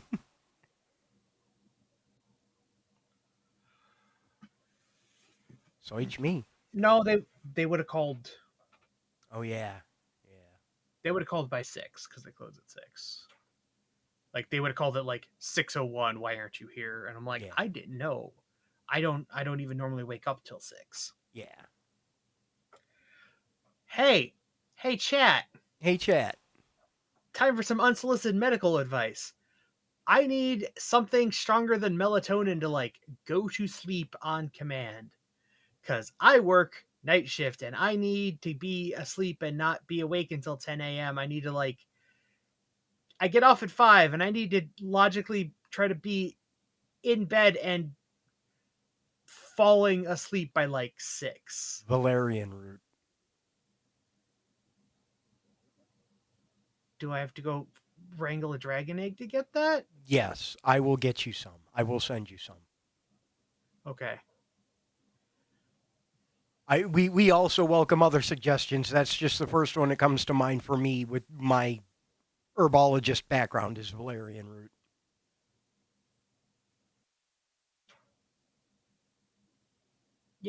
So it's me. No, they would have called. Oh yeah. Yeah. They would have called by 6 because they close at 6. Like they would have called it like 6:01. Why aren't you here? And I'm like, Yeah. I didn't know. I don't even normally wake up till 6. Yeah. Hey, hey, chat. Hey chat. Time for some unsolicited medical advice. I need something stronger than melatonin to like go to sleep on command. Because I work night shift and I need to be asleep and not be awake until 10 a.m. I need to like, I get off at 5 and I need to logically try to be in bed and falling asleep by like 6. Valerian root. Do I have to go wrangle a dragon egg to get that? Yes, I will get you some. I will send you some. Okay. We also welcome other suggestions. That's just the first one that comes to mind for me with my herbologist background is valerian root.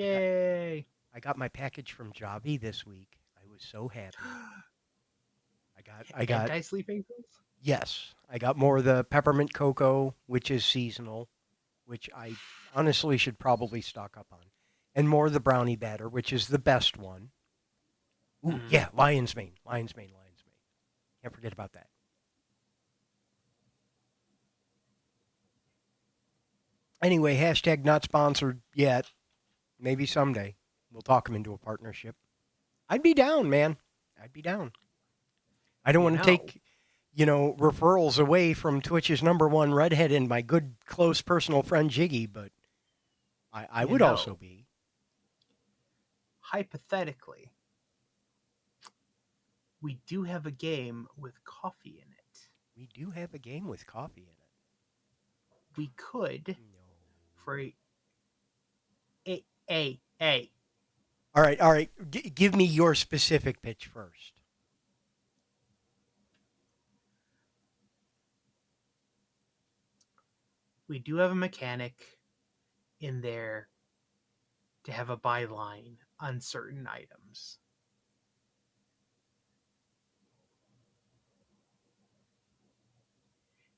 I got Yay. I got my package from Javi this week. I was so happy. I got Anti sleeping pills? yes, I got more of the peppermint cocoa, which is seasonal, which I honestly should probably stock up on. And more of the brownie batter, which is the best one. Ooh, Mm. yeah, lion's mane, lion's mane, lion's mane. Can't forget about that. Anyway, hashtag not sponsored yet. Maybe someday we'll talk them into a partnership. I'd be down, man. I'd be down. I don't You want to know, take, referrals away from Twitch's number one redhead and my good, close personal friend Jiggy, but I you would also know, be. hypothetically, we do have a game with coffee in it. We do have a game with coffee in We could, it. No. for a All right. Give me your specific pitch first. we do have a mechanic in there to have a byline on certain items.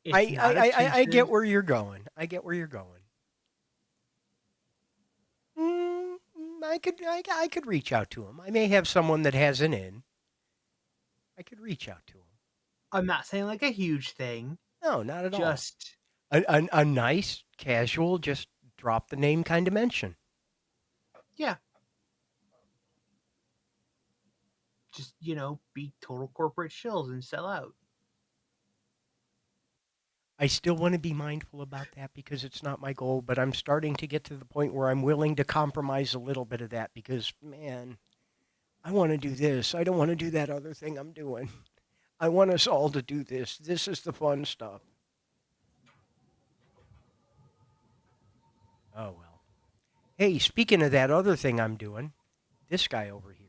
It's not I get obtrusive. where you're going. I get where you're going. I could reach out to him. I may have someone that has an in. I could reach out to him. I'm not saying like a huge thing. No, not at all. Just A nice, casual, just drop the name kind of mention. yeah, just be total corporate shills and sell out. I still want to be mindful about that because it's not my goal, but I'm starting to get to the point where I'm willing to compromise a little bit of that because, man, I want to do this. I don't want to do that other thing I'm doing. I want us all to do this. This is the fun stuff. Oh, well. Hey, speaking of that other thing I'm doing, this guy over here,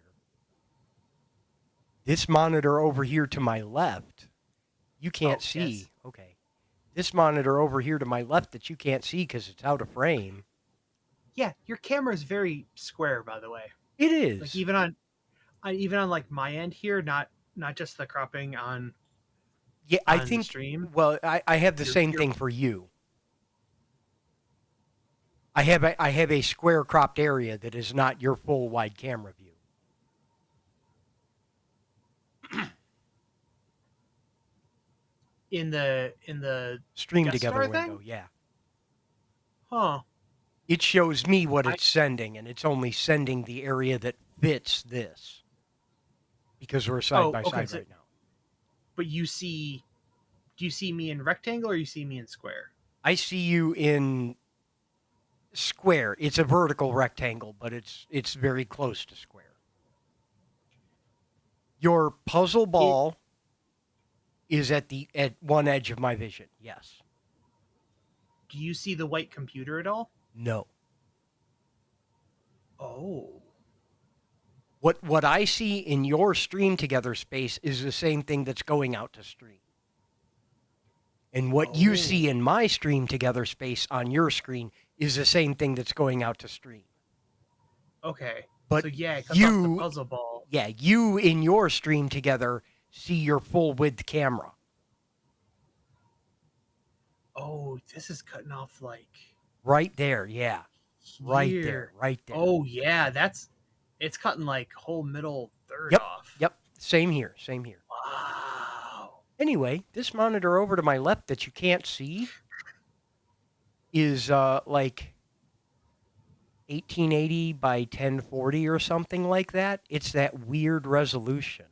this monitor over here to my left, you can't Oh yes, see. Okay. This monitor over here to my left that you can't see because it's out of frame. yeah. Your camera is very square, by the way. It Like is. even on like my end here, not just the cropping Yeah, I on the think, stream. well, I have the same You're thing for you. I have a square cropped area that is not your full wide camera view. in the Stream guest together star thing, window, yeah. huh? It shows me what I it's sending, and it's only sending the area that fits this because we're side oh by okay. side So right now. but you see, do you see me in rectangle or you see me in square? I see you in square. It's a vertical rectangle, but it's very close to square. Your puzzle It ball is at one edge of my vision. Yes. Do you see the white computer at all? No. Oh. What I see in your stream together space is the same thing that's going out to stream. And what you Oh. see in my stream together space on your screen is the same thing that's going out to stream. Okay. But So yeah, it cuts off the you, puzzle ball. yeah, you in your stream together see your full width camera. Oh, this is cutting off like Right there, yeah. Right there, here. right there. Oh yeah, it's cutting like whole middle third Yep, off. yep. Same here, same here. Wow. Anyway, this monitor over to my left that you can't see is like 1880 by 1040 or something like that. It's that weird resolution.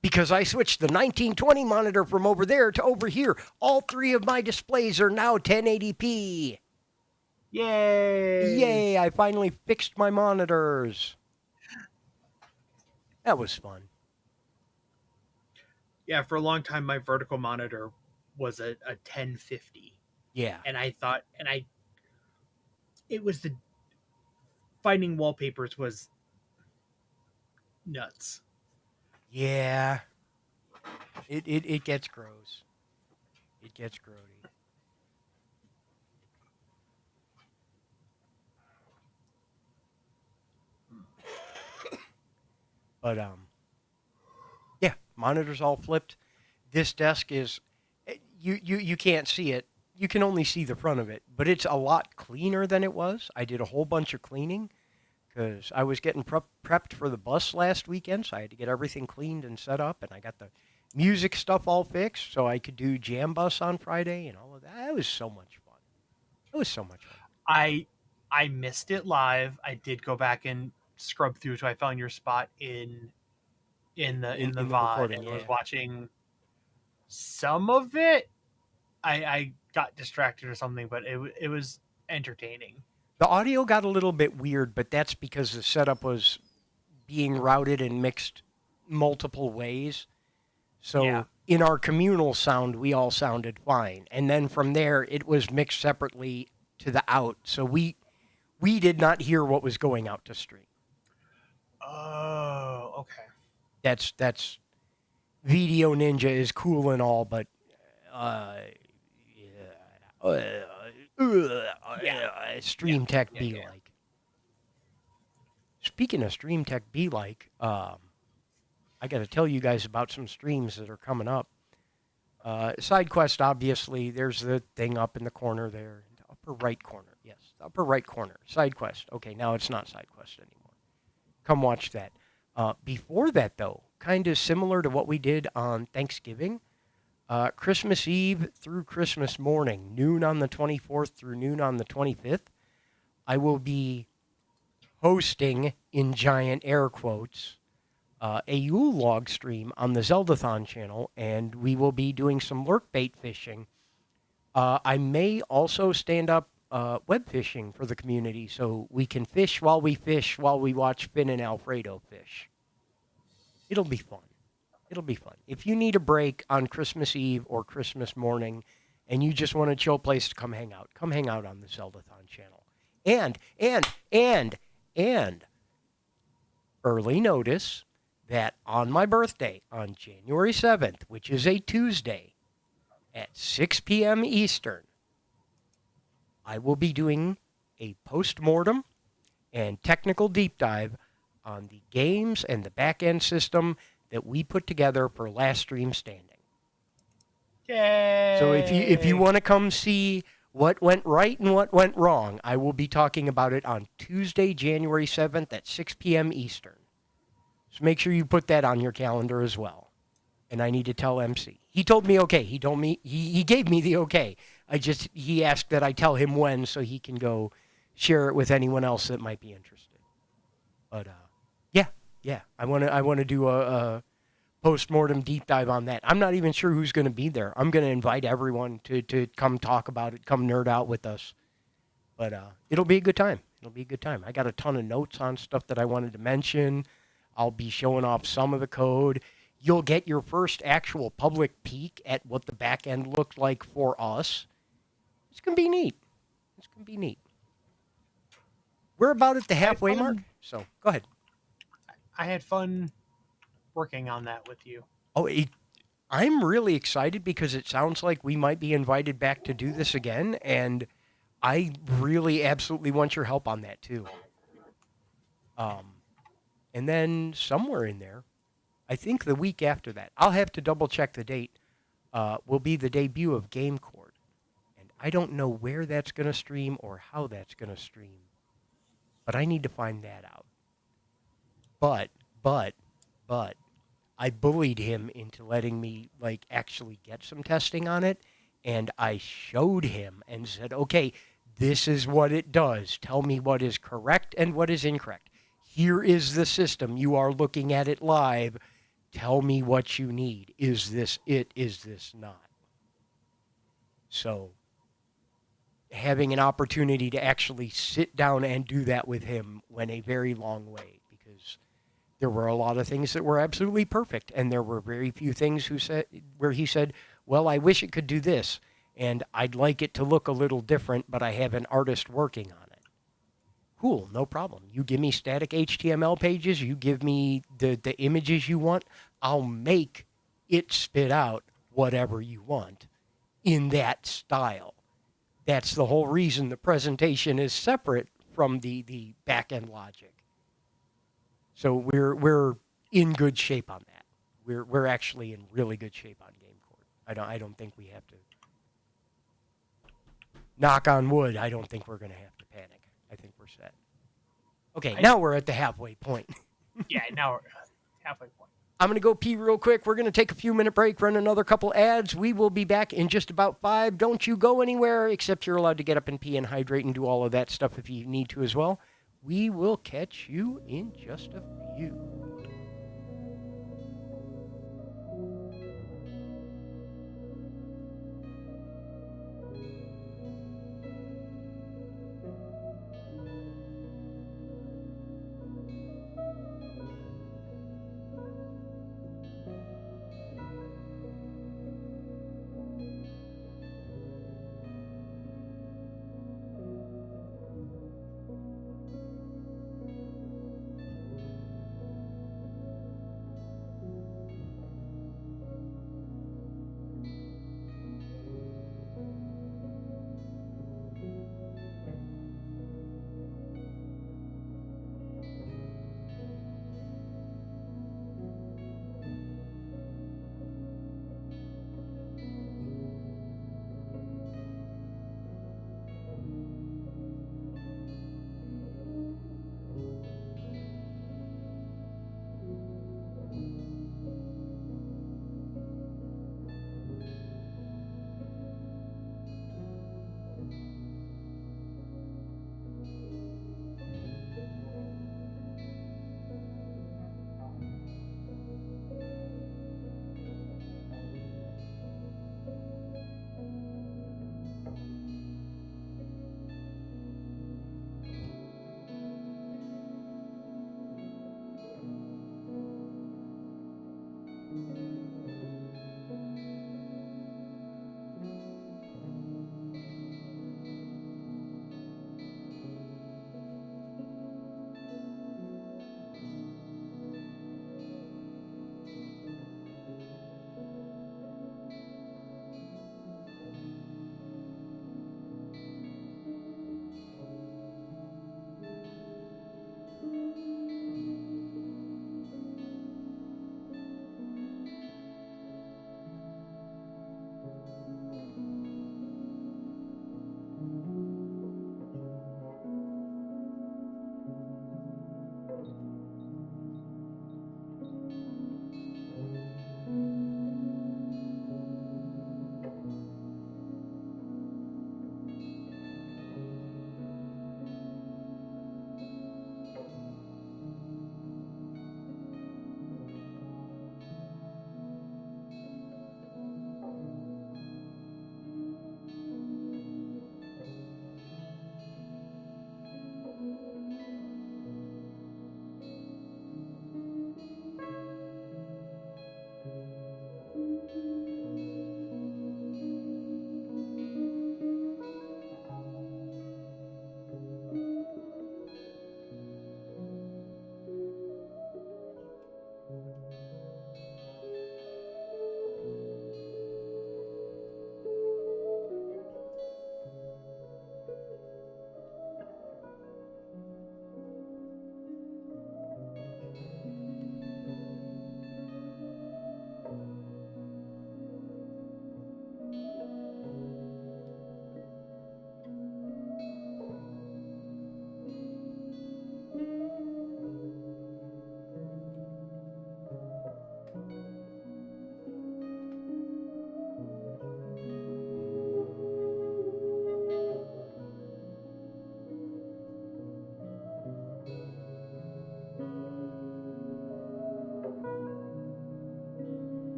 Because I switched the 1920 monitor from over there to over here. All three of my displays are now 1080p. Yay! Yay, I finally fixed my monitors. That was fun. Yeah, for a long time my vertical monitor was a 1050. Yeah. And I thought and I it was the finding wallpapers was nuts. Yeah. It gets gross. It gets grody. But yeah, monitors all flipped. This desk is you can't see it. You can only see the front of it, but it's a lot cleaner than it was. I did a whole bunch of cleaning because I was getting prepped for the bus last weekend, so I had to get everything cleaned and set up, and I got the music stuff all fixed so I could do Jam Bus on Friday and all of that. It was so much fun. It was so much fun. I I missed it live. I did go back and scrub through, so I found your spot in the In the VOD recording, and was yeah. watching some of it. I got distracted or something, but it was entertaining. The audio got a little bit weird, but that's because the setup was being routed and mixed multiple ways. Yeah. So in our communal sound, we all sounded fine, and then from there, it was mixed separately to the out. So we did not hear what was going out to stream. Oh, okay. That's Video Ninja is cool and all, but yeah, Stream Tech Yeah, be yeah. like. Speaking of Stream Tech be like, I got to tell you guys about some streams that are coming up. Side Quest, obviously, there's the thing up in the corner there, the upper right corner. Yes, the upper right corner. Side Quest. Okay, now it's not Side Quest anymore. Come watch that. Before that, though, kind of similar to what we did on Thanksgiving, Christmas Eve through Christmas morning, noon on the 24th through noon on the 25th, I will be hosting, in giant air quotes, a Yule log stream on the Zeldathon channel, and we will be doing some lurk bait fishing. I may also stand up web fishing for the community, so we can fish while we watch Finn and Alfredo fish. It'll be fun. It'll be fun. If you need a break on Christmas Eve or Christmas morning, and you just want a chill place to come hang out on the Zeldathon channel. And early notice that on my birthday, on January 7th, which is a Tuesday, at 6 p.m. Eastern, I will be doing a post-mortem and technical deep dive on the games and the back-end system that we put together for Last Stream Standing. Yay! So if you want to come see what went right and what went wrong, I will be talking about it on Tuesday, January 7th at 6 p.m. Eastern. So make sure you put that on your calendar as well. And I need to tell MC. He told me okay. He gave me the okay. He asked that I tell him when so he can go share it with anyone else that might be interested. But yeah, yeah, I want to do a post-mortem deep dive on that. I'm not even sure who's going to be there. I'm going to invite everyone to come talk about it, come nerd out with us. But it'll be a good time. It'll be a good time. I got a ton of notes on stuff that I wanted to mention. I'll be showing off some of the code. You'll get your first actual public peek at what the back end looked like for us. It's going to be neat. It's going to be neat. We're about at the I had halfway mark. fun. So go ahead. I had fun working on that with you. Oh, I'm really excited because it sounds like we might be invited back to do this again. And I really absolutely want your help on that too. Um, and then somewhere in there, I think the week after that, I'll have to double check the date, will be the debut of GameCord. And I don't know where that's going to stream or how that's going to stream, but I need to find that out. But, but, but, I bullied him into letting me like actually get some testing on it, and I showed him and said, "Okay, this is what it does. Tell me what is correct and what is incorrect. Here is the system. You are looking at it live. Tell me what you need. Is this it? Is this not?" So, having an opportunity to actually sit down and do that with him went a very long way because there were a lot of things that were absolutely perfect, and there were very few things where he said, "Well, I wish it could do this, and I'd like it to look a little different, but I have an artist working on it." Cool, no problem. You give me static HTML pages, you give me the images you want, I'll make it spit out whatever you want in that style. That's the whole reason the presentation is separate from the back end logic. So we're in good shape on that. We're actually in really good shape on GameCourt. I don't think we have to knock on wood. I don't think we're gonna have to panic. I think we're set. Okay, I now we're at the halfway point. Yeah, now we're halfway point. I'm gonna go pee real quick. We're gonna take a few minute break, run another couple ads. We will be back in just about 5. Don't you go anywhere, except you're allowed to get up and pee and hydrate and do all of that stuff if you need to as well. We will catch you in just a few.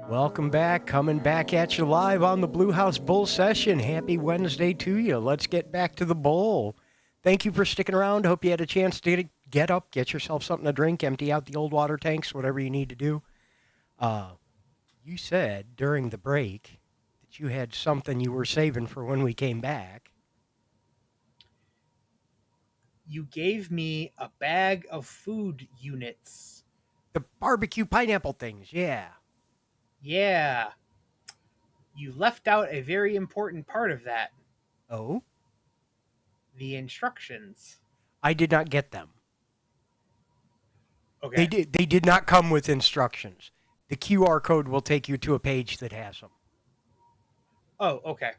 Welcome back. Coming back at you live on the Blue House Bull Session. Happy Wednesday to you. Let's get back to the bowl. Thank you for sticking around. Hope you had a chance to get up, get yourself something to drink, empty out the old water tanks, whatever you need to do. Uh, you said during the break that you had something you were saving for when we came back. You gave me a bag of food units. The barbecue pineapple things, yeah. Yeah. You left out a very important part of that, Oh? the instructions. I did not get them. Okay. They did not come with instructions. The QR code will take you to a page that has them. Oh, okay.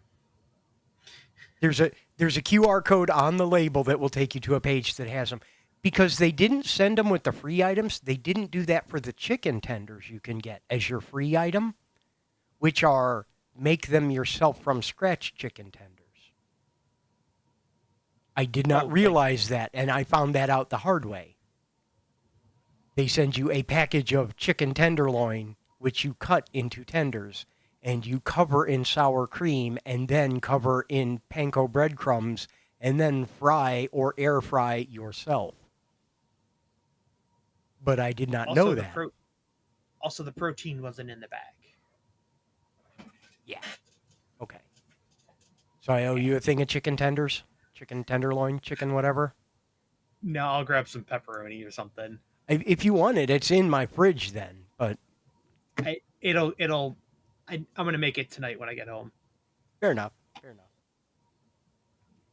There's a QR code on the label that will take you to a page that has them. Because they didn't send them with the free items, they didn't do that for the chicken tenders you can get as your free item, which are make them yourself from scratch chicken tenders. I did not realize that, and I found that out the hard way. They send you a package of chicken tenderloin, which you cut into tenders, and you cover in sour cream, and then cover in panko breadcrumbs, and then fry or air fry yourself. But I did not know that. Also, the protein wasn't in the bag. Yeah. Okay. So I owe you a thing of chicken tenders? Chicken tenderloin, chicken whatever? No, I'll grab some pepperoni or something. If you want it, it's in my fridge then, but... I'm going to make it tonight when I get home. Fair enough.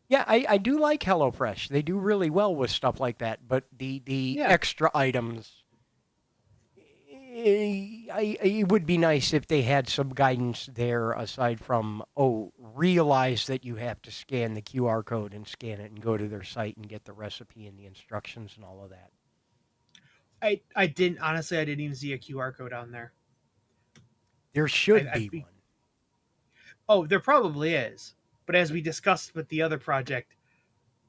Yeah, I do like HelloFresh. They do really well with stuff like that, but the extra items, it would be nice if they had some guidance there aside from, realize that you have to scan the QR code and scan it and go to their site and get the recipe and the instructions and all of that. I didn't even see a QR code on there. There should be one. Oh, there probably is. But as we discussed with the other project,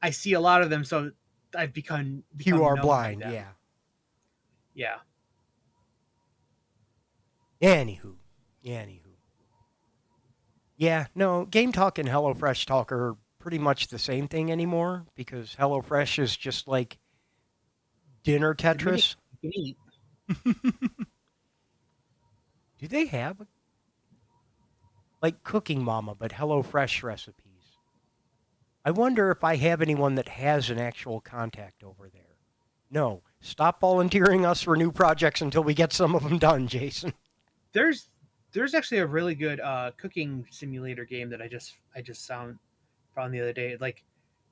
I see a lot of them, so I've become QR blind, yeah. Yeah. Anywho. Yeah, no, Game Talk and HelloFresh Talk are pretty much the same thing anymore because HelloFresh is just like dinner Tetris. Do they have like Cooking Mama, but HelloFresh recipes? I wonder if I have anyone that has an actual contact over there. No, stop volunteering us for new projects until we get some of them done, Jason. There's actually a really good cooking simulator game that I just found the other day. Like,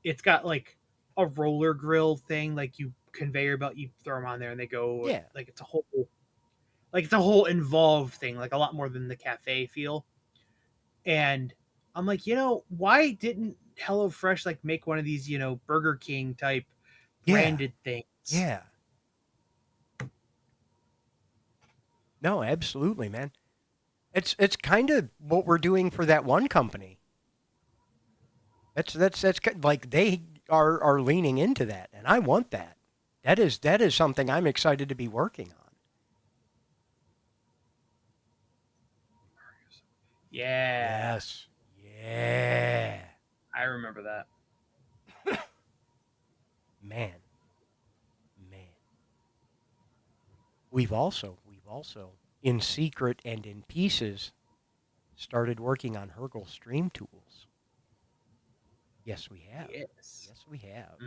it's got like a roller grill thing, like you conveyor belt, you throw them on there and they go. Yeah. Like it's a whole involved thing, like a lot more than the cafe feel. And I'm like, why didn't HelloFresh like make one of these, Burger King type branded things? Yeah. No, absolutely, man. It's kind of what we're doing for that one company. That's like they are leaning into that, and I want that. That is something I'm excited to be working on. Yeah. Yes. Yeah. I remember that. Man. We've also, in secret and in pieces, started working on Hergel Stream Tools. Yes, we have. Yes, we have.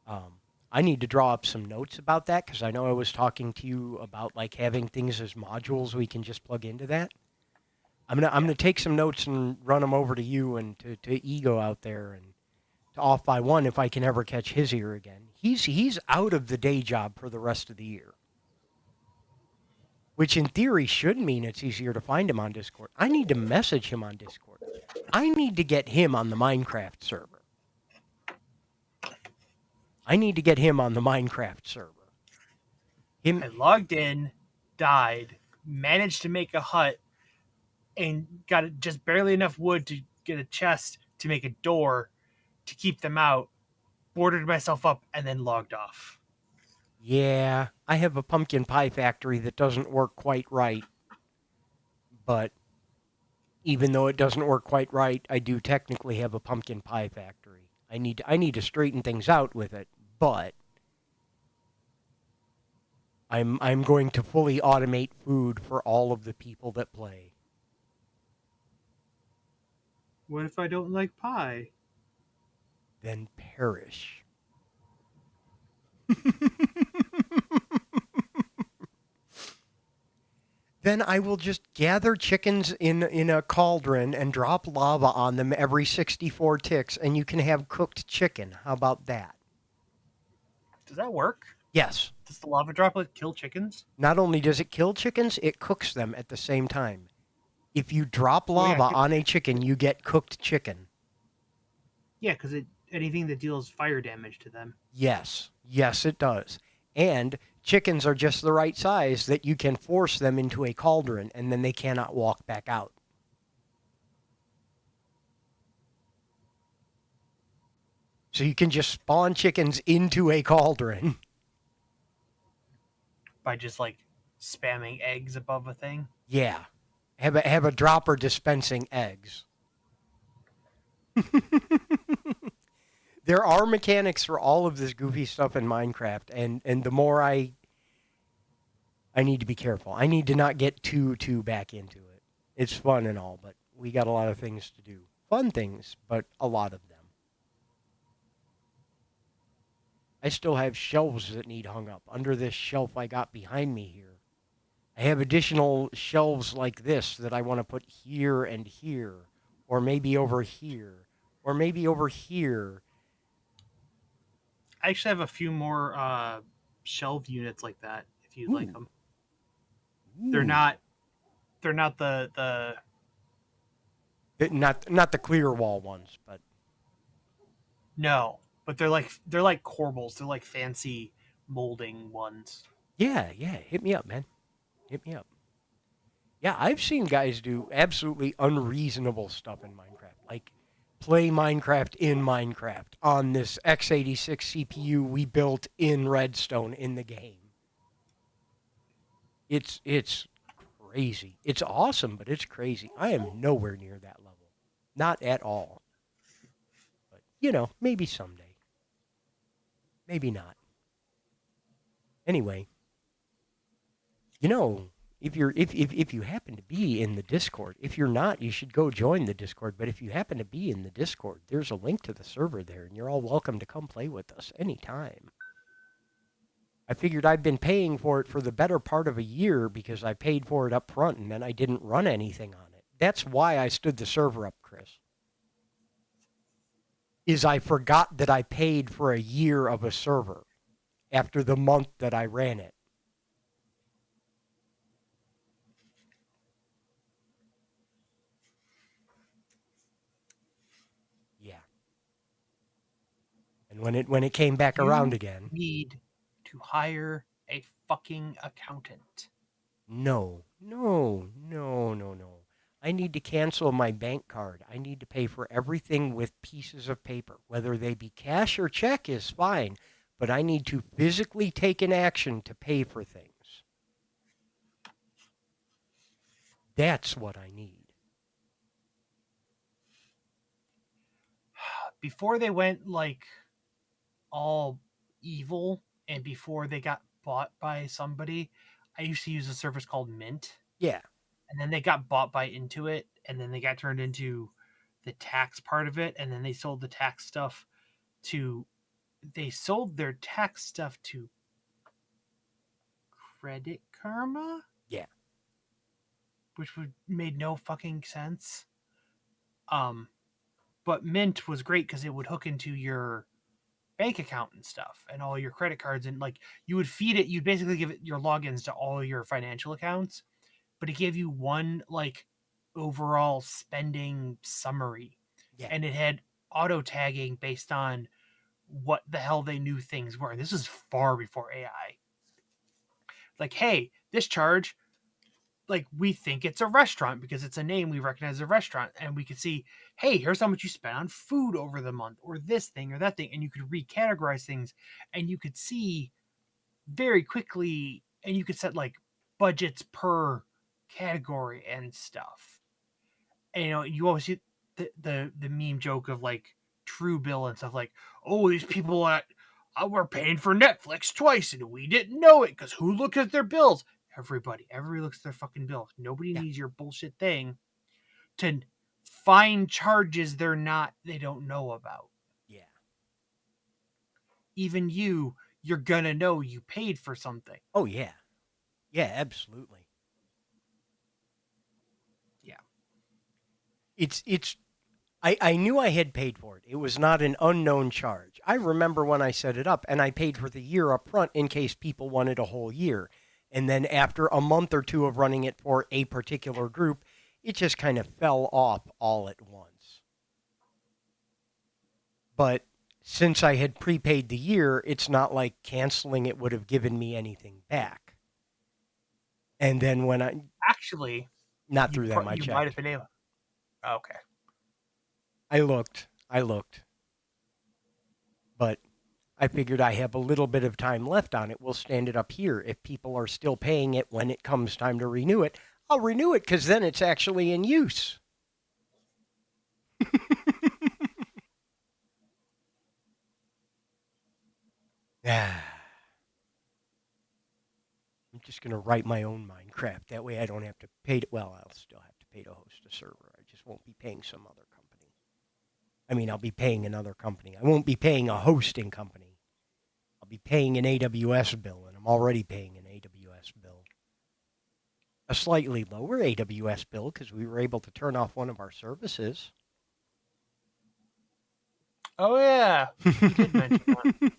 Mm-hmm. I need to draw up some notes about that because I know I was talking to you about like having things as modules we can just plug into that. I'm gonna take some notes and run them over to you and to Ego out there and to Off by One if I can ever catch his ear again. He's out of the day job for the rest of the year, which in theory should mean it's easier to find him on Discord. I need to message him on Discord. I need to get him on the Minecraft server. I I logged in, died, managed to make a hut, and got just barely enough wood to get a chest to make a door to keep them out, boarded myself up, and then logged off. Yeah, I have a pumpkin pie factory that doesn't work quite right. But even though it doesn't work quite right, I do technically have a pumpkin pie factory. I need to straighten things out with it, but I'm going to fully automate food for all of the people that play. What if I don't like pie? Then perish. Then I will just gather chickens in a cauldron and drop lava on them every 64 ticks, and you can have cooked chicken. How about that? Does that work? Yes. Does the lava droplet kill chickens? Not only does it kill chickens, it cooks them at the same time. If you drop Well, yeah, lava on a chicken, you get cooked chicken. yeah, because it anything that deals fire damage to them. Yes. Yes, it does. And chickens are just the right size that you can force them into a cauldron and then they cannot walk back out. So you can just spawn chickens into a cauldron. By just like spamming eggs above a thing. Yeah. Have a dropper dispensing eggs. There are mechanics for all of this goofy stuff in Minecraft, and the more I need to be careful. I need to not get too back into it. It's fun and all, but we got a lot of things to do. Fun things, but a lot of them. I still have shelves that need hung up. Under this shelf I got behind me here, I have additional shelves like this that I want to put here and here, or maybe over here, or maybe over here. I actually have a few more shelf units like that. If you'd like Ooh, them, they're ooh. not they're not the Not the clear wall ones, but no, but they're like corbels. They're like fancy molding ones. yeah, yeah. Hit me up, man. Hit me up. Yeah, I've seen guys do absolutely unreasonable stuff in Minecraft, like play Minecraft in Minecraft on this x86 CPU we built in Redstone in the game. It's crazy. It's awesome, but it's crazy. I am nowhere near that level. Not at all. But, maybe someday. Maybe not. Anyway, you know, if you happen to be in the Discord, if you're not, you should go join the Discord. But if you happen to be in the Discord, there's a link to the server there, and you're all welcome to come play with us anytime. I figured I've been paying for it for the better part of a year because I paid for it up front and then I didn't run anything on it. That's why I stood the server up, Chris. Is I forgot that I paid for a year of a server after the month that I ran it. Yeah. And when it came back around You again, need to hire a fucking accountant. no, no, no, no, no. I need to cancel my bank card. I need to pay for everything with pieces of paper. Whether they be cash or check is fine, but I need to physically take an action to pay for things. That's what I need. Before they went like all evil and before they got bought by somebody, I used to use a service called Mint, Yeah, and then they got bought by Intuit, and then they got turned into the tax part of it, and then they sold the tax stuff to they sold their tax stuff to Credit Karma, yeah, which would made no fucking sense. Um, but Mint was great because it would hook into your bank account and stuff and all your credit cards, and like you would feed it, you'd basically give it your logins to all your financial accounts, but it gave you one like overall spending summary, yeah, and it had auto tagging based on what the hell they knew things were. This is far before AI. Like, hey, this charge, like we think it's a restaurant because it's a name we recognize as a restaurant, and we could see, hey, here's how much you spent on food over the month, or this thing or that thing, and you could recategorize things, and you could see very quickly, and you could set like budgets per category and stuff. And you always see the meme joke of like True Bill and stuff like, oh, these people were paying for Netflix twice and we didn't know it because who looked at their bills? Everybody looks at their fucking bills. Nobody Yeah. needs your bullshit thing to find charges they don't know about. Yeah. Even you're gonna know you paid for something. Oh, yeah. Yeah, absolutely. Yeah. I knew I had paid for it. It was not an unknown charge. I remember when I set it up and I paid for the year up front in case people wanted a whole year. And then after a month or two of running it for a particular group, it just kind of fell off all at once. But since I had prepaid the year, it's not like canceling it would have given me anything back. And then when Actually, not through them, I you might have checked. been able. Okay. I looked, but I figured I have a little bit of time left on it. We'll stand it up here. If people are still paying it when it comes time to renew it, I'll renew it because then it's actually in use. I'm just going to write my own Minecraft. That way I don't have to pay to, well, I'll still have to pay to host a server. I just won't be paying some other company. I mean, I'll be paying another company. I won't be paying a hosting company. I'll be paying an AWS bill, and I'm already paying an AWS bill. A slightly lower AWS bill because we were able to turn off one of our services. Oh yeah, you did mention that.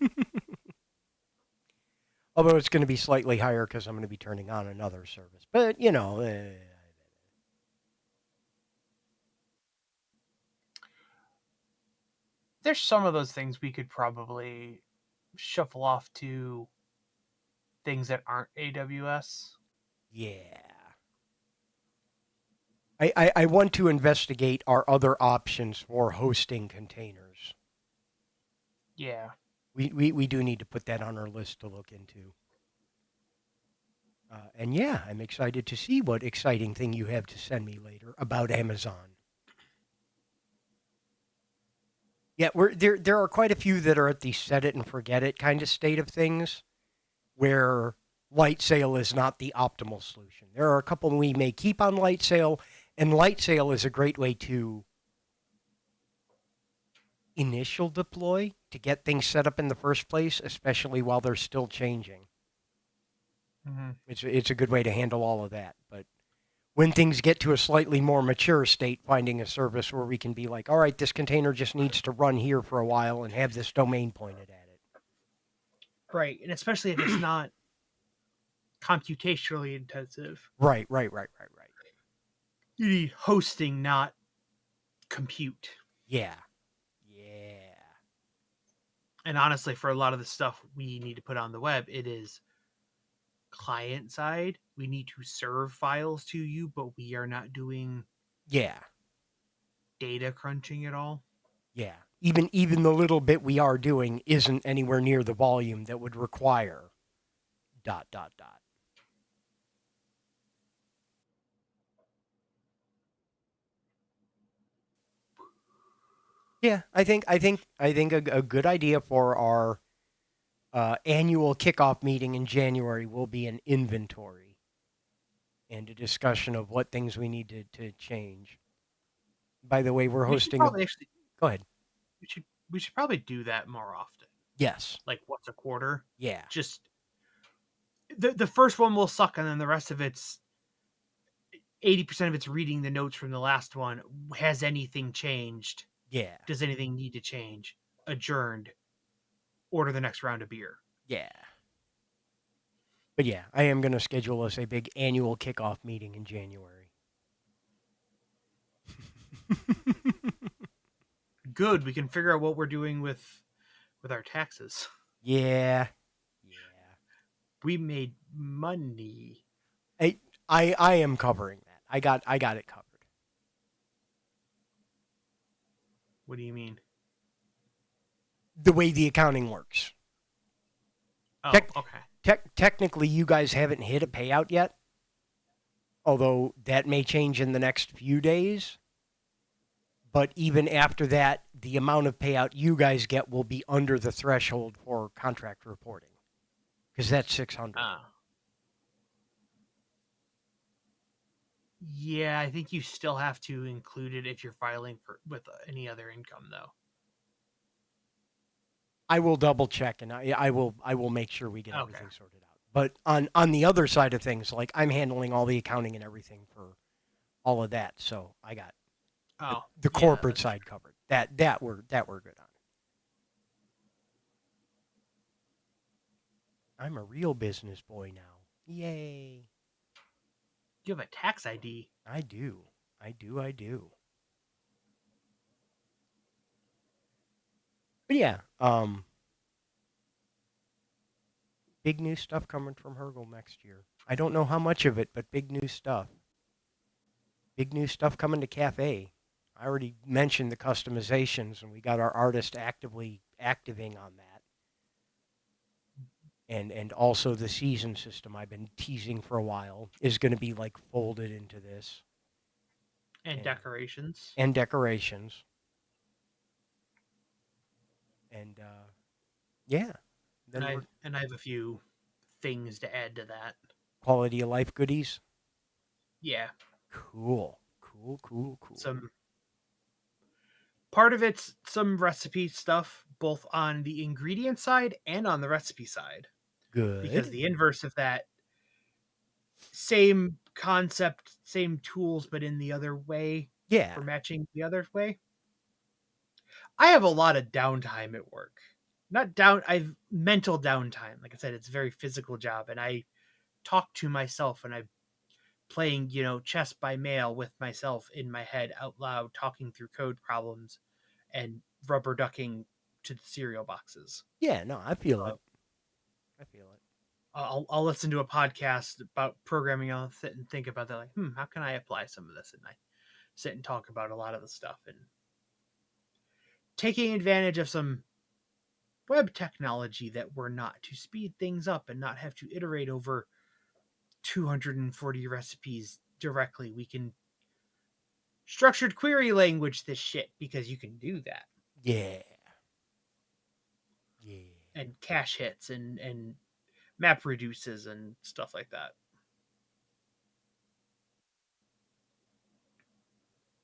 Although it's going to be slightly higher because I'm going to be turning on another service. But, you know. There's some of those things we could probably shuffle off to things that aren't AWS. Yeah. I want to investigate our other options for hosting containers. Yeah. We do need to put that on our list to look into. And yeah, I'm excited to see what exciting thing you have to send me later about Amazon. Yeah, there are quite a few that are at the set it and forget it kind of state of things where light sale is not the optimal solution. There are a couple we may keep on light sale, and light sale is a great way to initial deploy to get things set up in the first place, especially while they're still changing. Mm-hmm. It's a good way to handle all of that. But when things get to a slightly more mature state, finding a service where we can be like, all right, this container just needs to run here for a while and have this domain pointed at it. Right, and especially if it's not computationally intensive. Right. You need hosting, not compute. Yeah. Yeah. And honestly, for a lot of the stuff we need to put on the web, it is client side. We need to serve files to you, but we are not doing Yeah. data crunching at all. Yeah. Even the little bit we are doing isn't anywhere near the volume that would require ... Yeah, I think a good idea for our annual kickoff meeting in January will be an inventory and a discussion of what things we need to change. By the way, we're We should hosting a. probably actually Go ahead. we should probably do that more often. Yes. Like once a quarter. Yeah. Just the first one will suck, and then the rest of it's 80% of it's reading the notes from the last one. Has anything changed? Yeah. Does anything need to change? Adjourned. Order the next round of beer. Yeah. But yeah, I am going to schedule us a big annual kickoff meeting in January. Good. We can figure out what we're doing with our taxes. Yeah. Yeah. We made money. I am covering that. I got it covered. What do you mean? The way the accounting works. Oh, Tec- okay. Technically, you guys haven't hit a payout yet. although that may change in the next few days. But even after that, the amount of payout you guys get will be under the threshold for contract reporting because that's 600. Ah. Yeah, I think you still have to include it if you're filing for with any other income, though. I will double check and I will make sure we get Okay. everything sorted out. But on the other side of things, like I'm handling all the accounting and everything for all of that, so I got Oh, the yeah, corporate that's side true. covered. That we're good on. I'm a real business boy now. Yay! You have a tax ID. I do. I do. But yeah, big new stuff coming from Hergel next year. I don't know how much of it, but big new stuff. Big new stuff coming to Cafe. I already mentioned the customizations, and we got our artist actively activating on that. And also the season system I've been teasing for a while is going to be like folded into this, And and decorations. and decorations, and yeah, And then we're I have a few things to add to that. quality of life goodies. Yeah. Cool. Some part of it's some recipe stuff, both on the ingredient side and on the recipe side. Because Good. the inverse of that, same concept, same tools, but in the other way Yeah. for matching the other way. I have a lot of downtime at work. Not down, I've mental downtime. Like I said, it's a very physical job, and I talk to myself, and I'm playing, chess by mail with myself in my head out loud, talking through code problems and rubber ducking to the cereal boxes. Yeah. No, I feel Uh, it. I feel it. I'll listen to a podcast about programming. I'll sit and think about that, like, how can I apply some of this? And I sit and talk about a lot of the stuff and taking advantage of some web technology that we're not to speed things up and not have to iterate over 240 recipes directly. We can structured query language this shit because you can do that, Yeah. Yeah. and cache hits and map reduces and stuff like that.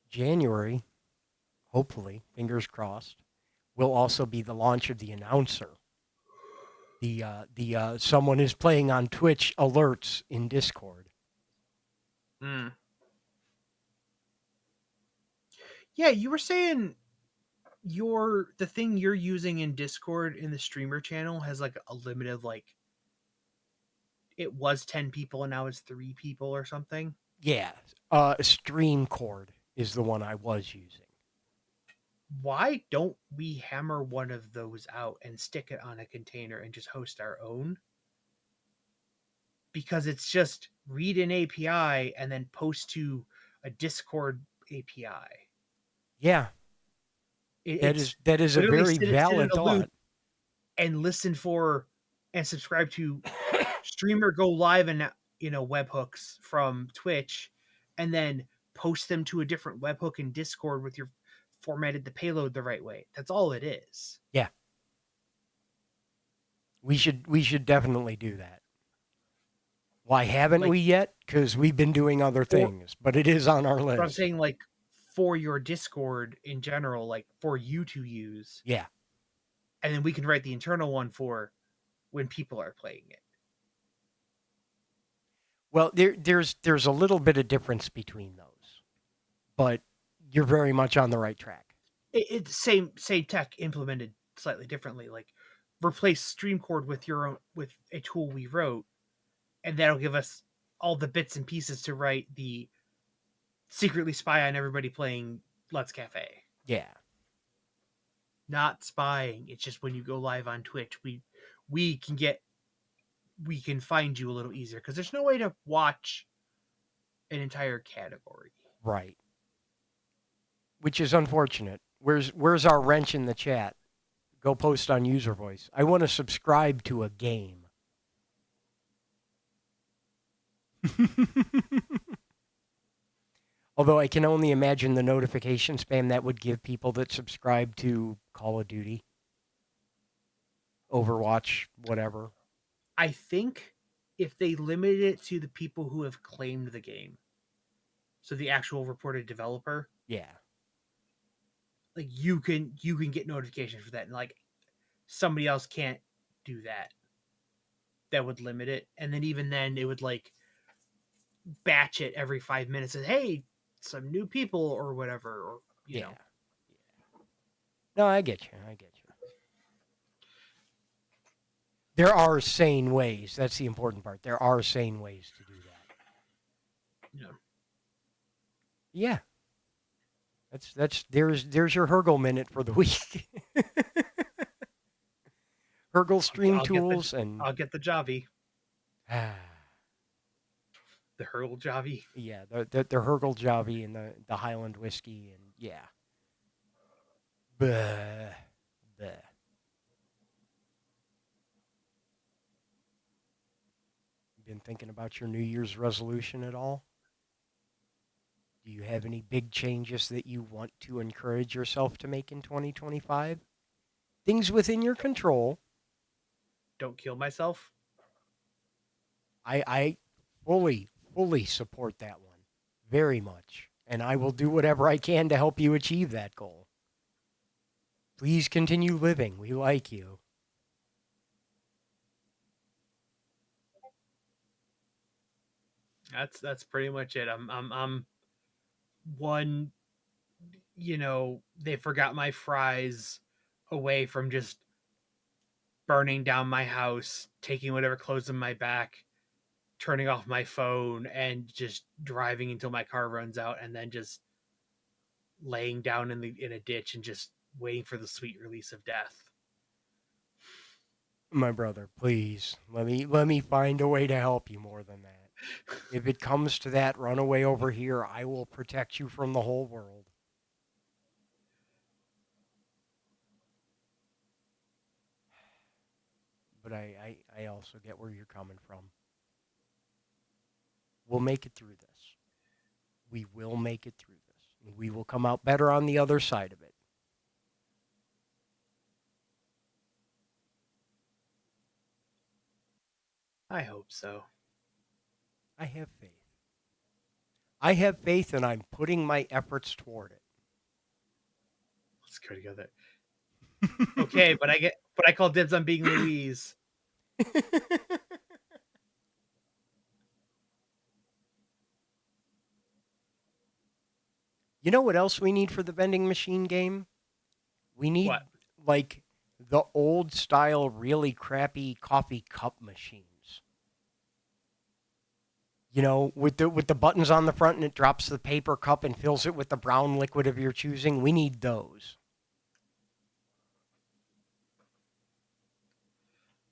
January, hopefully, fingers crossed, will also be the launch of the announcer. The someone is playing on Twitch alerts in Discord. Mm. Yeah, you were saying the thing you're using in Discord in the streamer channel has like a limit of like it was 10 people and now it's 3 people or something. Yeah. Stream Cord is the one I was using. Why don't we hammer one of those out and stick it on a container and just host our own? Because it's just read an API and then post to a Discord API. Yeah, that It's is that is a literally very sit in valid a loop thought. and listen for and subscribe to streamer go live and webhooks from Twitch, and then post them to a different webhook in Discord with your formatted the payload the right way. That's all it is. Yeah, we should definitely do that. Why haven't Like, we yet? Because we've been doing other or things, but it is on our but I'm list. saying, like, for your Discord in general, like for you to use, Yeah. and then we can write the internal one for when people are playing it. Well, there's a little bit of difference between those, but you're very much on the right track. It's same tech implemented slightly differently. Like, replace Streamcord with your own with a tool we wrote, and that'll give us all the bits and pieces to write the secretly spy on everybody playing Let's Cafe. Yeah. Not spying. It's just when you go live on Twitch, we can get we can find you a little easier because there's no way to watch an entire category. Right. Which is unfortunate. Where's our wrench in the chat? Go post on user voice. I want to subscribe to a game. Although I can only imagine the notification spam that would give people that subscribe to Call of Duty, Overwatch, whatever. I think if they limited it to the people who have claimed the game, so the actual reported developer, Yeah. like you can get notifications for that, and like somebody else can't do that. That would limit it, and then even then it would like batch it every 5 minutes and hey, some new people or whatever, or you Yeah. know. No, I get you. I get you. There are sane ways. That's the important part. There are sane ways to do that. You know, Yeah. There's your Hergel minute for the week. Hergel stream I'll get the tools and I'll get the Javi, the Hurl Javi. yeah, the Hergel Javi and the Highland whiskey and yeah. Bleh, bleh. Been thinking about your New Year's resolution at all? Do you have any big changes that you want to encourage yourself to make in 2025? Things within your control. Don't kill myself. I fully support that one very much. And I will do whatever I can to help you achieve that goal. Please continue living. We like you. That's pretty much it. I'm one. They forgot my fries away from just burning down my house, taking whatever clothes on my back, turning off my phone, and just driving until my car runs out, and then just laying down in a ditch and just waiting for the sweet release of death. My brother, please let me find a way to help you more than that. If it comes to that, run away over here. I will protect you from the whole world. But I also get where you're coming from. We'll make it through this. We will make it through this. We will come out better on the other side of it. I hope so. I have faith. I have faith and I'm putting my efforts toward Let's go together. it. Okay, but I call dibs on being Louise. You know what else we need for the vending machine game? We need What? like the old style, really crappy coffee cup machines. You know, with the buttons on the front and it drops the paper cup and fills it with the brown liquid of your choosing. We need those.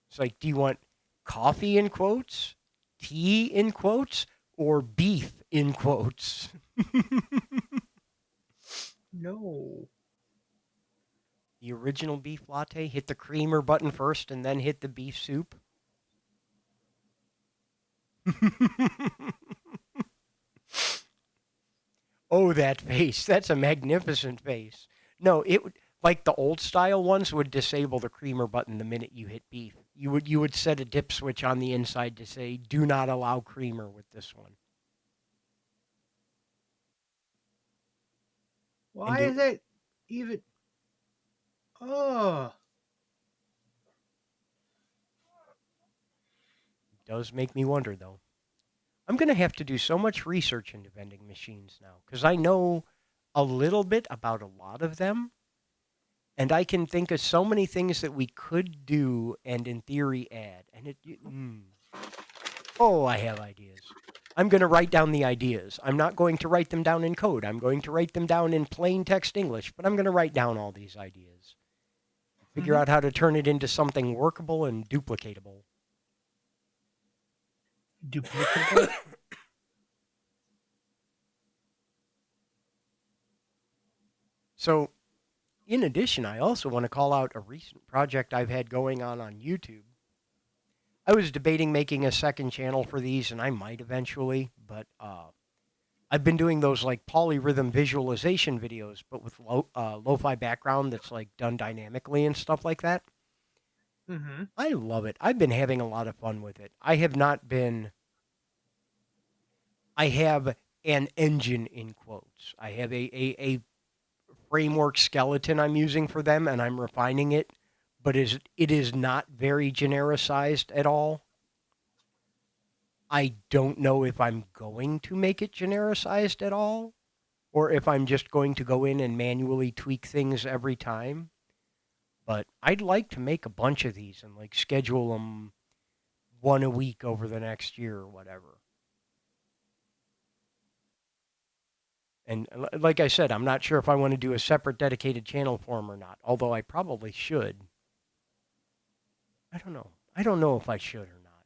It's like, do you want coffee in quotes, tea in quotes, or beef in quotes? No. The original beef latte, hit the creamer button first and then hit the beef soup. Oh, that face. That's a magnificent face. No, it would like the old style ones would disable the creamer button the minute you hit beef. You would set a dip switch on the inside to say do not allow creamer with this one. And Why it is it even? Oh, does make me wonder though. I'm going to have to do so much research into vending machines now cuz I know a little bit about a lot of them and I can think of so many things that we could do and in theory add. And oh, I have ideas. I'm going to write down the ideas. I'm not going to write them down in code. I'm going to write them down in plain text English, but I'm going to write down all these ideas. Figure mm-hmm. out how to turn it into something workable and duplicatable. Duplicable. So, in addition, I also want to call out a recent project I've had going on YouTube. I was debating making a second channel for these, and I might eventually, but I've been doing those like polyrhythm visualization videos, but with lo-fi background that's like done dynamically and stuff like that. Mm-hmm. I love it. I've been having a lot of fun with it. I have not been. I have an engine in quotes. I have a framework skeleton I'm using for them, and I'm refining it. But it is not very genericized at all. I don't know if I'm going to make it genericized at all, or if I'm just going to go in and manually tweak things every time. But I'd like to make a bunch of these and like schedule them one a week over the next year or whatever. And like I said, I'm not sure if I want to do a separate dedicated channel for them or not, although I probably should. I don't know. I don't know if I should or not.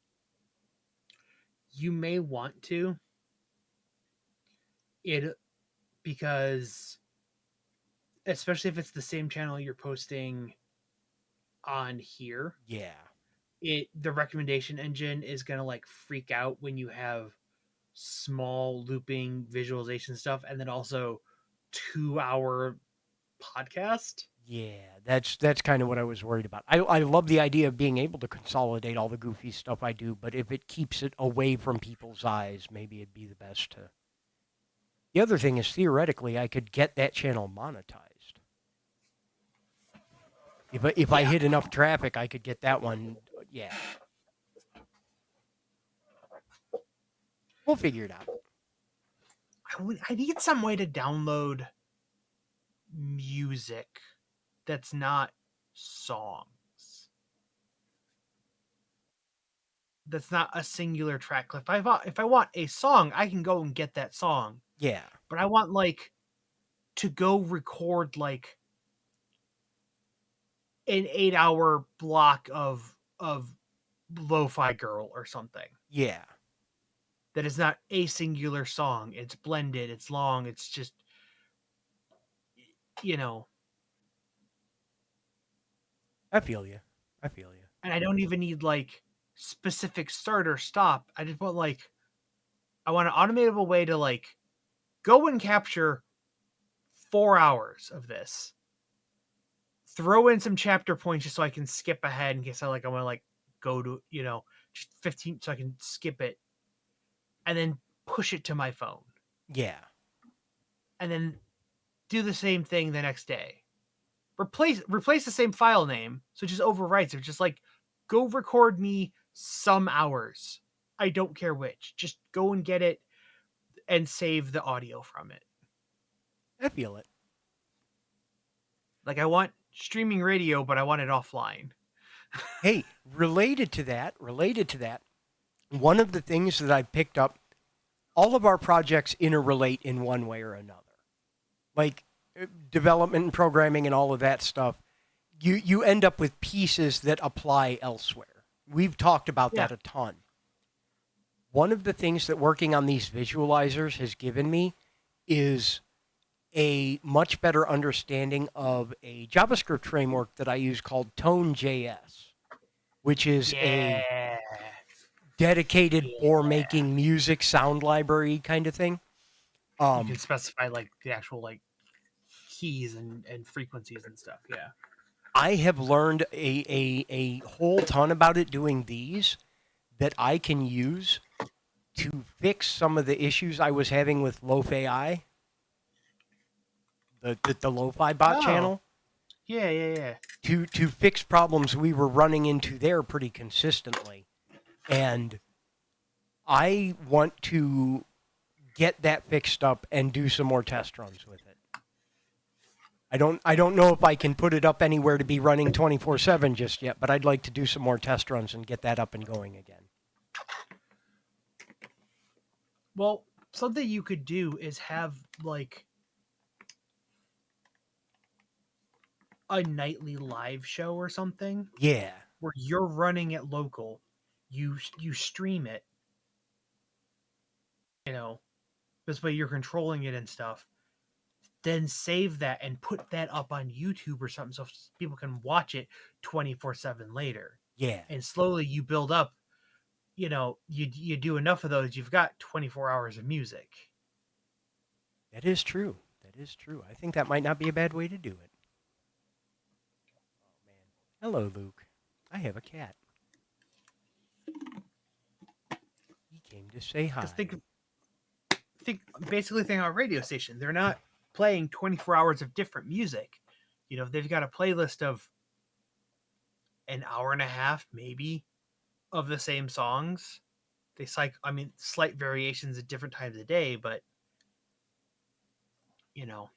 You may want to it because especially if it's the same channel you're posting on here, Yeah. it the recommendation engine is gonna like freak out when you have small looping visualization stuff and then also 2 hour podcast. Yeah, that's kind of what I was worried about. I love the idea of being able to consolidate all the goofy stuff I do, but if it keeps it away from people's eyes, maybe it'd be the best to. The other thing is theoretically I could get that channel monetized. If I Yeah, hit enough traffic, I could get that one. Yeah, we'll figure it out. I need some way to download music that's not songs. That's not a singular track. If I want a song, I can go and get that song. Yeah, But I want like to go record like an 8 hour block of lo-fi girl or something yeah, that is not a singular song. It's blended, it's long, it's just you know, I feel you. I feel you. and I don't even need like specific start or stop. I just want like I want an automatable way to like go and capture 4 hours of this. Throw in some chapter points just so I can skip ahead in case I want to like go to, just 15 so I can skip it and then push it to my phone. Yeah, And then do the same thing the next day. Replace the same file name, so it just overwrites it. Just like go record me some hours. I don't care which. Just go and get it and save the audio from it. I feel it. Like I want streaming radio, but I want it offline. Hey, related to that, one of the things that I picked up, all of our projects interrelate in one way or another. Like development and programming and all of that stuff, you end up with pieces that apply elsewhere. We've talked about Yeah. that a ton. One of the things that working on these visualizers has given me is a much better understanding of a JavaScript framework that I use called Tone.js, which is a Yeah. dedicated for Yeah. making music sound library kind of thing. You can Um, specify like the actual like keys and frequencies and stuff. Yeah. I have learned a whole ton about it doing these that I can use to fix some of the issues I was having with Lo-Fi, the Lo-Fi bot Oh. channel, Yeah, yeah, yeah. to fix problems we were running into there pretty consistently. And I want to get that fixed up and do some more test runs with it. I don't know if I can put it up anywhere to be running 24/7 just yet, but I'd like to do some more test runs and get that up and going again. Well, something you could do is have like a nightly live show or something Yeah. where you're running it local. You stream it, you know, this way you're controlling it and stuff. Then save that and put that up on YouTube or something so people can watch it 24/7 later. Yeah. And slowly you build up, you do enough of those, you've got 24 hours of music. That is true. That is true. I think that might not be a bad way to do it. Oh man. Hello, Luke. I have a cat. He came to say Because hi. think on a radio station. They're not playing 24 hours of different music. You know, they've got a playlist of an hour and a half, maybe, of the same songs. They I mean, slight variations at different times of day, but you know,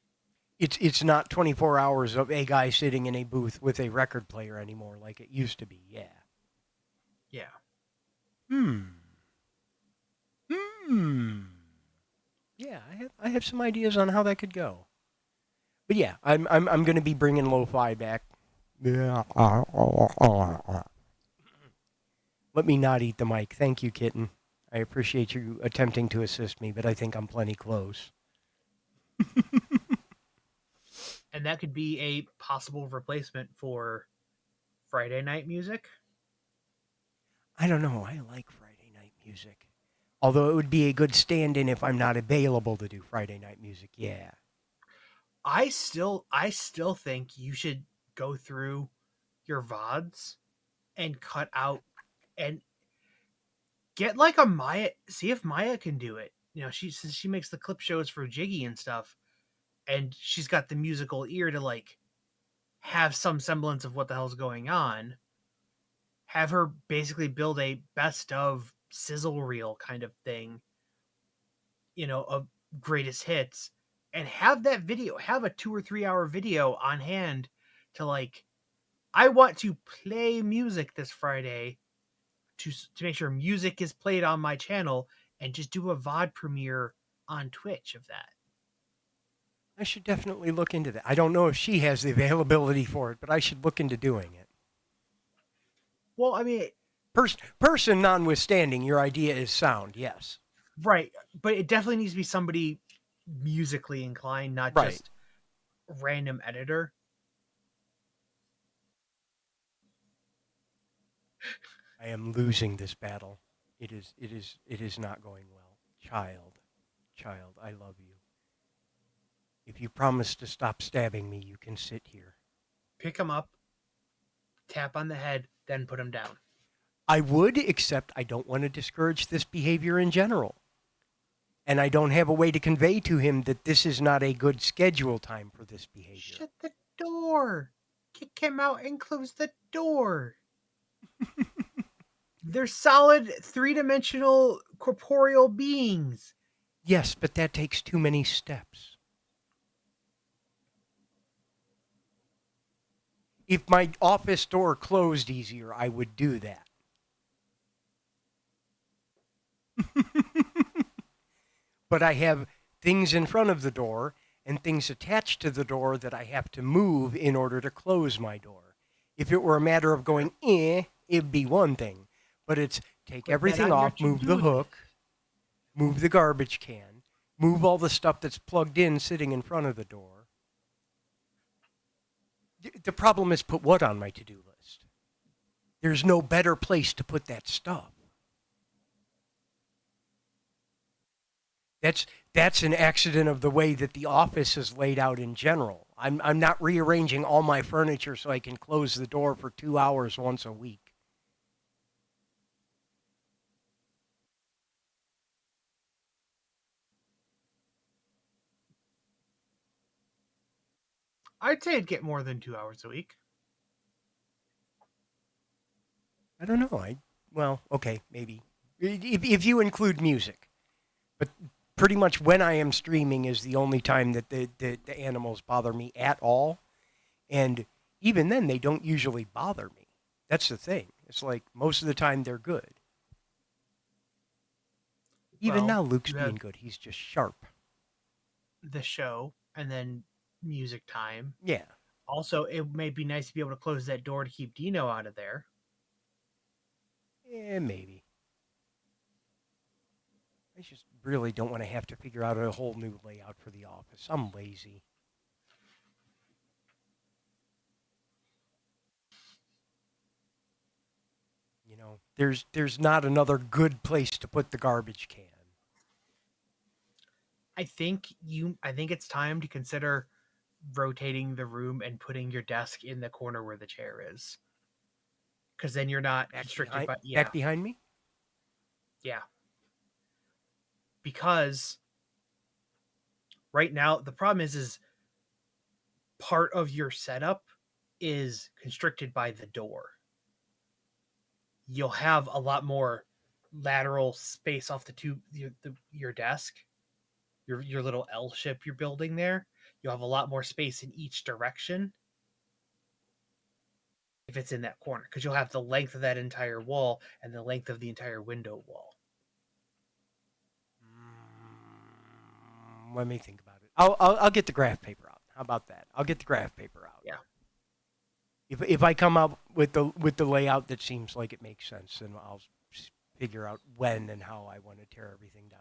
It's not 24 hours of a guy sitting in a booth with a record player anymore like it used to be. Yeah. yeah. Hmm. Hmm. Yeah, I have some ideas on how that could go. But yeah, I'm going to be bringing lo-fi back. Yeah. Let me not eat the mic. Thank you, kitten. I appreciate you attempting to assist me, but I think I'm plenty close. And that could be a possible replacement for Friday night music. I don't know. I like Friday night music. Although it would be a good stand in if I'm not available to do Friday night music. Yeah. I still think you should go through your VODs and cut out and get like a Maya, see if Maya can do it. You know, she makes the clip shows for Jiggy and stuff, and she's got the musical ear to like have some semblance of what the hell's going on. Have her basically build a best of sizzle reel kind of thing, you know, of greatest hits, and have that video, have a 2 or 3 hour video on hand to like, I want to play music this Friday to make sure music is played on my channel, and just do a VOD premiere on Twitch of that. I should definitely look into that. I don't know if she has the availability for it, but I should look into doing it. Well, I mean, Person notwithstanding, your idea is sound. Yes. right, but it definitely needs to be somebody musically inclined, not Right. just random editor. I am losing this battle. It is not going well. Child, child, I love you. If you promise to stop stabbing me, you can sit here. Pick them up, tap on the head, then put them down. I would, except I don't want to discourage this behavior in general. And I don't have a way to convey to him that this is not a good schedule time for this behavior. Shut the door. Kick him out and close the door. They're solid three-dimensional corporeal beings. Yes, but that takes too many steps. If my office door closed easier, I would do that. But I have things in front of the door and things attached to the door that I have to move in order to close my door. If it were a matter of going, it'd be one thing. But it's take Put that everything on your off, move the to-do list. hook, move the garbage can, move all the stuff that's plugged in sitting in front of the door. The problem is put what on my to do list? There's no better place to put that stuff. That's that's an accident of the way that the office is laid out in general. I'm not rearranging all my furniture so I can close the door for 2 hours once a week. I'd say I'd get more than 2 hours a week. I don't know. Well, okay, maybe if you include music, but pretty much when I am streaming is the only time that the animals bother me at all, and even then they don't usually bother me. That's the thing. It's like most of the time they're good. Even Well, now, Luke's you being have good. He's just sharp. the show and then music time. Yeah. Also, it may be nice to be able to close that door to keep Dino out of there. Maybe. I just really don't want to have to figure out a whole new layout for the office. I'm lazy. There's not another good place to put the garbage can. I think it's time to consider rotating the room and putting your desk in the corner where the chair is. Because then you're not constricted by, Back behind me. yeah. Because right now the problem is part of your setup is constricted by the door. You'll have a lot more lateral space off your desk, your little L shape you're building there. You'll have a lot more space in each direction if it's in that corner, because you'll have the length of that entire wall and the length of the entire window wall. Let me think about it. I'll get the graph paper out. How about that? I'll get the graph paper out. Yeah. If I come up with the layout that seems like it makes sense, then I'll figure out when and how I want to tear everything down.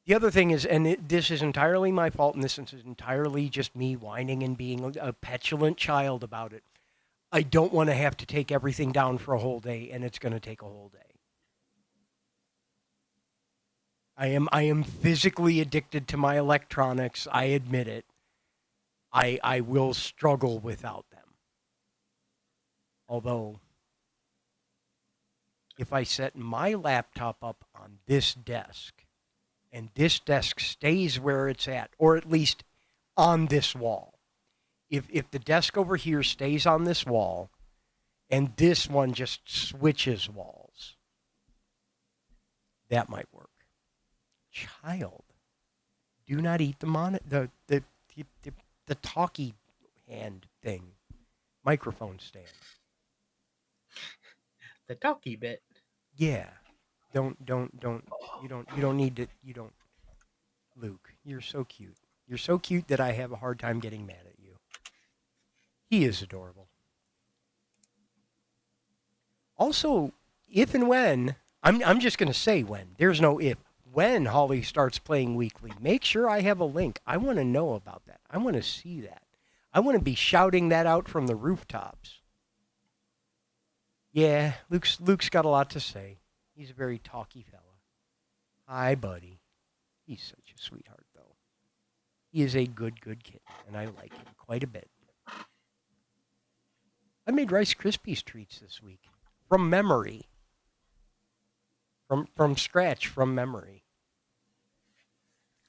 The other thing is, this is entirely my fault, and this is entirely just me whining and being a petulant child about it. I don't want to have to take everything down for a whole day, and it's going to take a whole day. I am physically addicted to my electronics. I admit it. I will struggle without them. Although, if I set my laptop up on this desk, and this desk stays where it's at, or at least on this wall, if the desk over here stays on this wall, and this one just switches walls, that might work. Child, do not eat the talkie hand thing, microphone stand. The talkie bit. Yeah, don't you don't need to you don't. Luke, you're so cute. You're so cute that I have a hard time getting mad at you. He is adorable. Also, if and when, I'm just going to say when. There's no if. When Holly starts playing weekly, make sure I have a link. I want to know about that. I want to see that. I want to be shouting that out from the rooftops. Yeah, Luke's got a lot to say. He's a very talky fella. Hi, buddy. He's such a sweetheart, though. He is a good kid, and I like him quite a bit. I made Rice Krispies treats this week from memory. From scratch, from memory.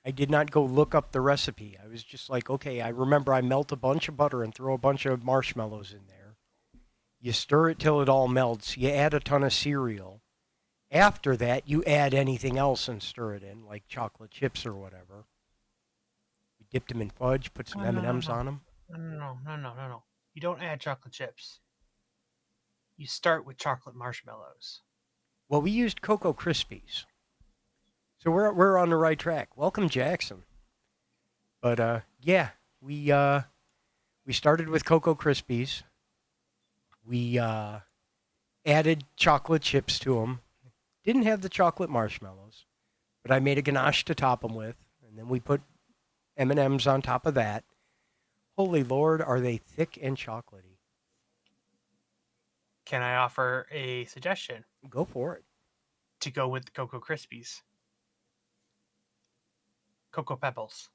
I did not go look up the recipe. I was just like, okay, I remember I melt a bunch of butter and throw a bunch of marshmallows in there. You stir it till it all melts. You add a ton of cereal. After that, you add anything else and stir it in, like chocolate chips or whatever. We dipped them in fudge, put some M&Ms on them. No. You don't add chocolate chips. You start with chocolate marshmallows. Well, we used Cocoa Krispies. So we're on the right track. Welcome, Jackson. But yeah, we started with Cocoa Krispies. We added chocolate chips to them. Didn't have the chocolate marshmallows, but I made a ganache to top them with, and then we put M&Ms on top of that. Holy Lord, are they thick and chocolatey? Can I offer a suggestion? Go for it. To go with Cocoa Krispies. Cocoa Pebbles.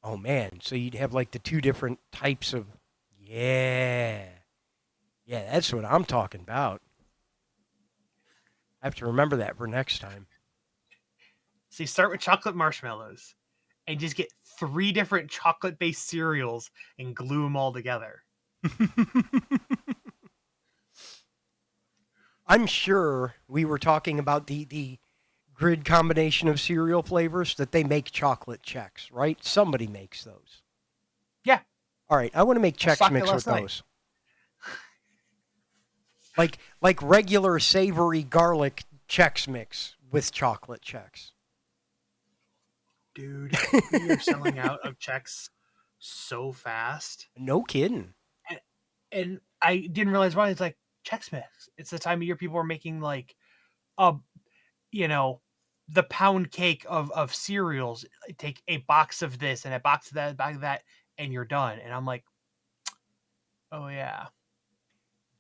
Oh man, so you'd have like the two different types of yeah. Yeah, that's what I'm talking about. I have to remember that for next time. So you start with chocolate marshmallows and just get 3 different chocolate-based cereals and glue them all together. I'm sure we were talking about the grid combination of cereal flavors that they make chocolate checks, right? Somebody makes those. Yeah. All right, I want to make Chex Mix with those. Like regular savory garlic Chex Mix with chocolate checks. Dude, we are selling out of Chex so fast. No kidding. And I didn't realize why. It's like Chex Mix. It's the time of year people are making like the pound cake of cereals. Take a box of this and a box of that, a bag of that, and you're done. And I'm like, oh yeah.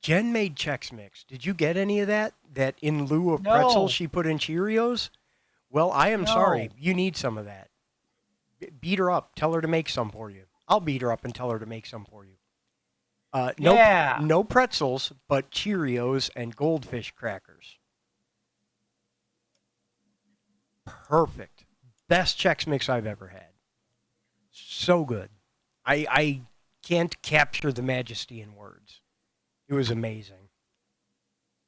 Jen made Chex Mix. Did you get any of that? That in lieu of No. pretzels she put in Cheerios? Well, I am sorry. No. You need some of that. Beat her up. Tell her to make some for you. I'll beat her up and tell her to make some for you. No, Yeah. no pretzels, but Cheerios and goldfish crackers. Perfect. Best Chex Mix I've ever had. So good. I can't capture the majesty in words. It was amazing.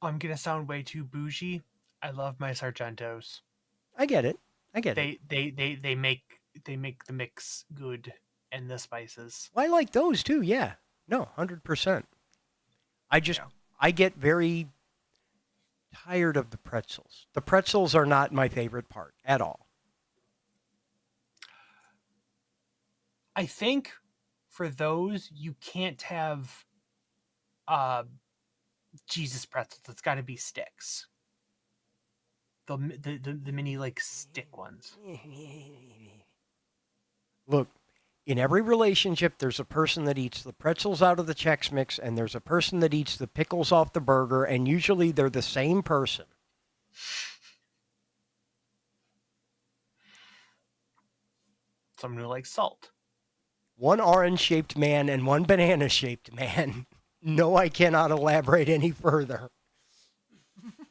I'm gonna sound way too bougie. I love my Sargentos. I get it. I get it. They make the mix good and the spices. Well, I like those too. Yeah. No, 100%. I just Yeah. I get very tired of the pretzels. The pretzels are not my favorite part at all. I think for those you can't have uh Jesus pretzels. It's got to be sticks. The mini like stick ones. Look, in every relationship, there's a person that eats the pretzels out of the Chex Mix, and there's a person that eats the pickles off the burger, and usually they're the same person. Someone who likes salt. One orange shaped man and one banana shaped man. No, I cannot elaborate any further.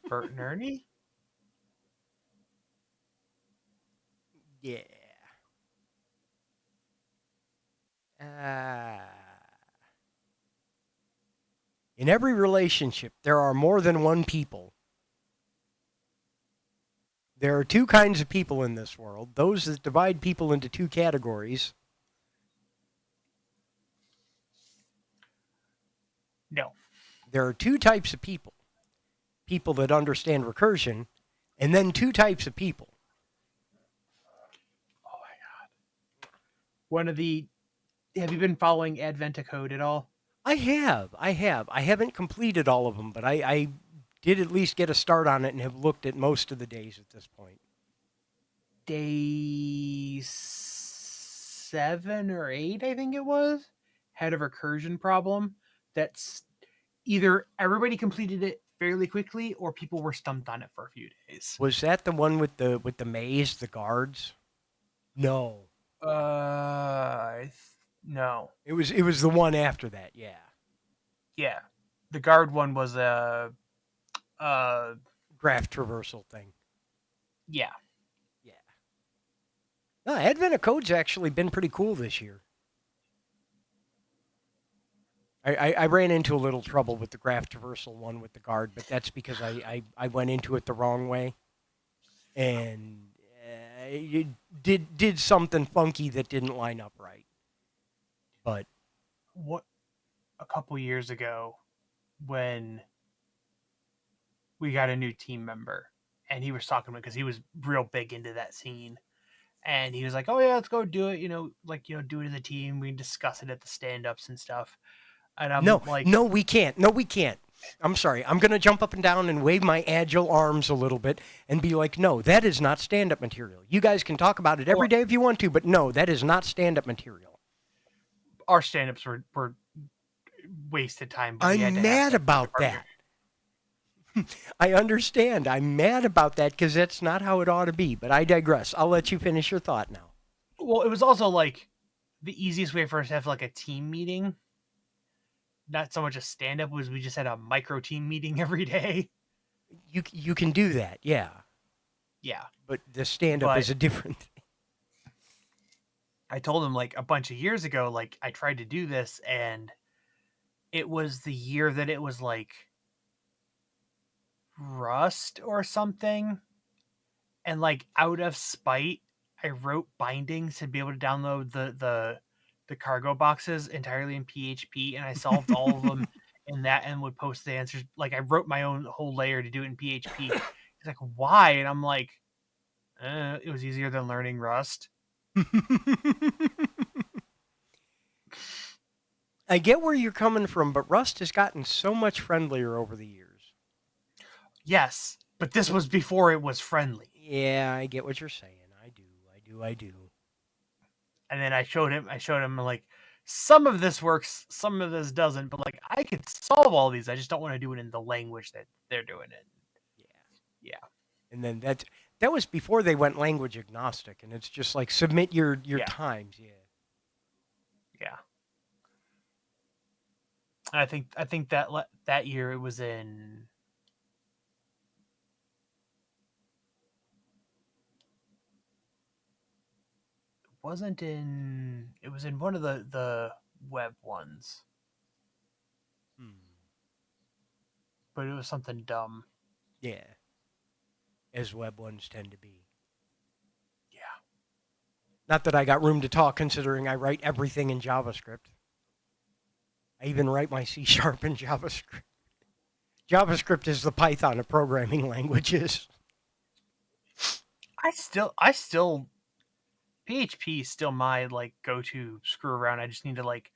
Bert and Ernie. Yeah. Uh, in every relationship, there are more than one people. There are two kinds of people in this world, those that divide people into two categories. No. There are two types of people, people that understand recursion, and then two types of people. Oh my god. One of the. Have you been following Advent Code at all? I have. I have. I haven't completed all of them, but I did at least get a start on it and have looked at most of the days at this point. Day 7 or 8, I think it was, had a recursion problem. That's either everybody completed it fairly quickly or people were stumped on it for a few days. Was that the one with the maze, the guards? No. No. It was the one after that, yeah. Yeah. The guard one was uh Graph traversal thing. yeah. Yeah. No, Advent of Code's actually been pretty cool this year. I ran into a little trouble with the graph traversal one with the guard, but that's because I went into it the wrong way and it did something funky that didn't line up right. But What a couple years ago when we got a new team member and he was talking about because he was real big into that scene and he was like, "Oh yeah, let's go do it." Do it as a team. We can discuss it at the stand-ups and stuff. And I'm no, like, no, we can't. No, we can't. I'm sorry. I'm going to jump up and down and wave my agile arms a little bit and be like, no, that is not stand up material. You guys can talk about it every well, day if you want to, but no, that is not stand up material. our stand-ups were wasted time, but we had I'm to have mad them for the about partner. that. I understand. I'm mad about that because that's not how it ought to be, but I digress. I'll let you finish your thought now. Well, it was also like the easiest way for us to have like a team meeting, not so much a stand-up, was we just had a micro team meeting every day. You can do that, yeah, Yeah. but the stand up But is a different thing. I told him like a bunch of years ago, like I tried to do this and it was the year that it was like Rust or something. And like out of spite, I wrote bindings to be able to download the cargo boxes entirely in PHP and I solved all of them in that and would post the answers. Like I wrote my own whole layer to do it in PHP. He's like, why? And I'm like, it was easier than learning Rust. I get where you're coming from, but Rust has gotten so much friendlier over the years. Yes, but this was before it was friendly. Yeah, I get what you're saying. I do. And then I showed him like some of this works, some of this doesn't, but like I could solve all these. I just don't want to do it in the language that they're doing it. Yeah. Yeah. And then That was before they went language agnostic, and it's just like submit your Yeah, times. Yeah. yeah. I think that that year it was in one of the web ones, Hmm. but it was something dumb. Yeah. As web ones tend to be. Yeah. Not that I got room to talk, considering I write everything in JavaScript. I even write my C sharp in JavaScript. JavaScript is the Python of programming languages. I still PHP is still my like go to screw around. I just need to like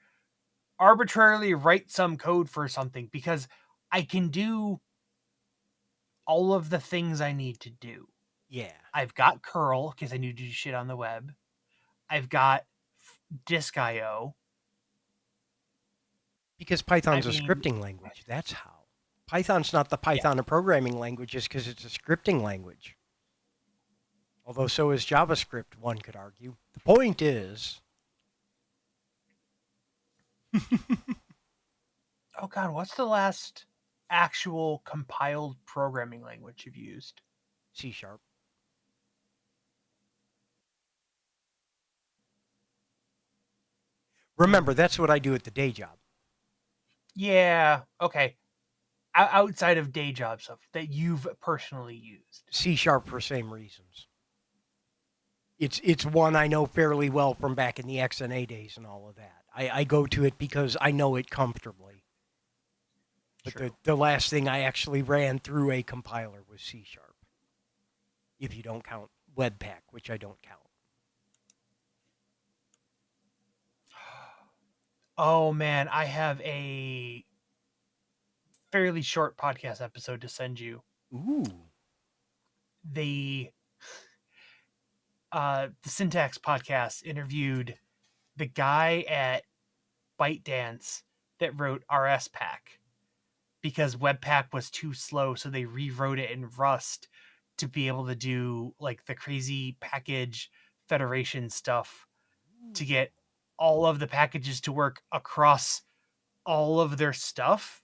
arbitrarily write some code for something because I can do all of the things I need to do. Yeah. I've got curl because I need to do shit on the web. I've got disk.io. Because I Python's a mean, scripting language. That's how. Python's not the yeah. Python of programming languages because it's a scripting language. Although so is JavaScript, one could argue. The point is Oh god, what's the last actual compiled programming language you've used? C sharp. Remember, Hmm. that's what I do at the day job. Yeah. Okay. Outside of day job stuff that you've personally used. C sharp for same reasons. It's one I know fairly well from back in the XNA days and all of that. I go to it because I know it comfortably. But True. the last thing I actually ran through a compiler was C sharp. If you don't count Webpack, which I don't count. Oh man, I have a fairly short podcast episode to send you. Ooh. The the Syntax podcast interviewed the guy at ByteDance that wrote RS Pack because Webpack was too slow, so they rewrote it in Rust to be able to do like the crazy package federation stuff to get all of the packages to work across all of their stuff.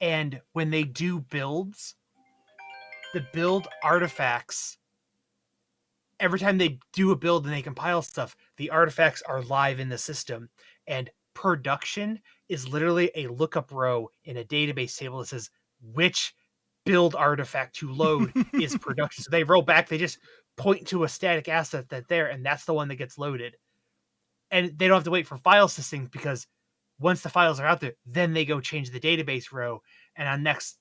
And when they do builds, the build artifacts, every time they do a build and they compile stuff, the artifacts are live in the system. And production is literally a lookup row in a database table that says which build artifact to load is production. So they roll back, they just point to a static asset that's there, and that's the one that gets loaded. And they don't have to wait for files to sync because once the files are out there, then they go change the database row. And on next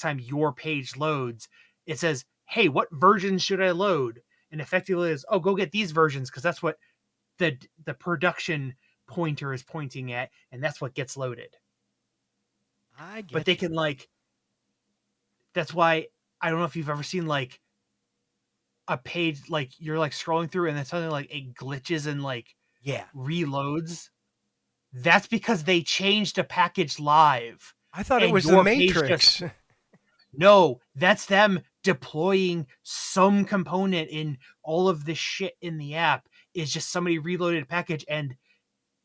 time your page loads, it says, "Hey, what versions should I load?" And effectively is, "Oh, go get these versions because that's what the production pointer is pointing at, and that's what gets loaded." I But they get you. can like that's why I don't know if you've ever seen like a page like you're like scrolling through and then suddenly like it glitches and like Yeah. reloads. That's because they changed a package live I thought it and was the your page just Matrix. no, that's them deploying some component in all of this shit in the app is just somebody reloaded a package and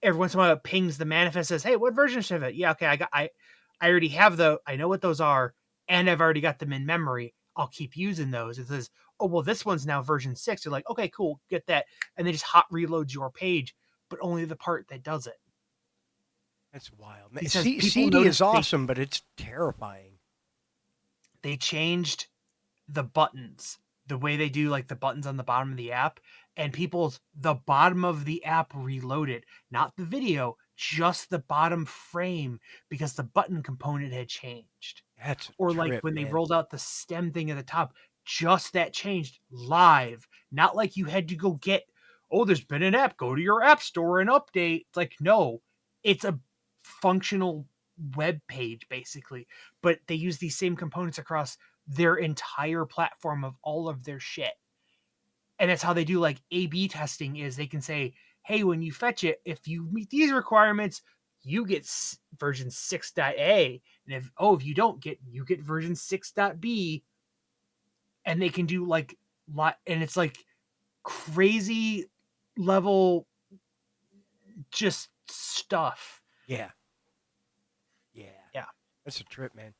every once in a while it pings the manifest says, "Hey, what version should it?" Yeah, okay, I already have I know what those are and I've already got them in memory. I'll keep using those. It says, "Oh, well this one's now version 6." You're like, "Okay, cool, get that." And they just hot reloads your page, but only the part that does it. That's wild. Because people CD is noticed awesome, but it's terrifying. they changed the buttons, the way they do like the buttons on the bottom of the app, and people's the bottom of the app reloaded, not the video, just the bottom frame because the button component had changed. That's a Or like trip, when they man. rolled out the stem thing at the top, just that changed live, not like you had to go get, oh, there's been an app, go to your app store and update. It's like, no, it's a functional web page basically, but they use these same components across their entire platform of all of their shit. And that's how they do like A/B testing is they can say, "Hey, when you fetch it, if you meet these requirements, you get version 6.a, and if you don't get you get version 6.b." and they can do like lot, and it's like crazy level just stuff. Yeah. Yeah. Yeah. That's a trip, man.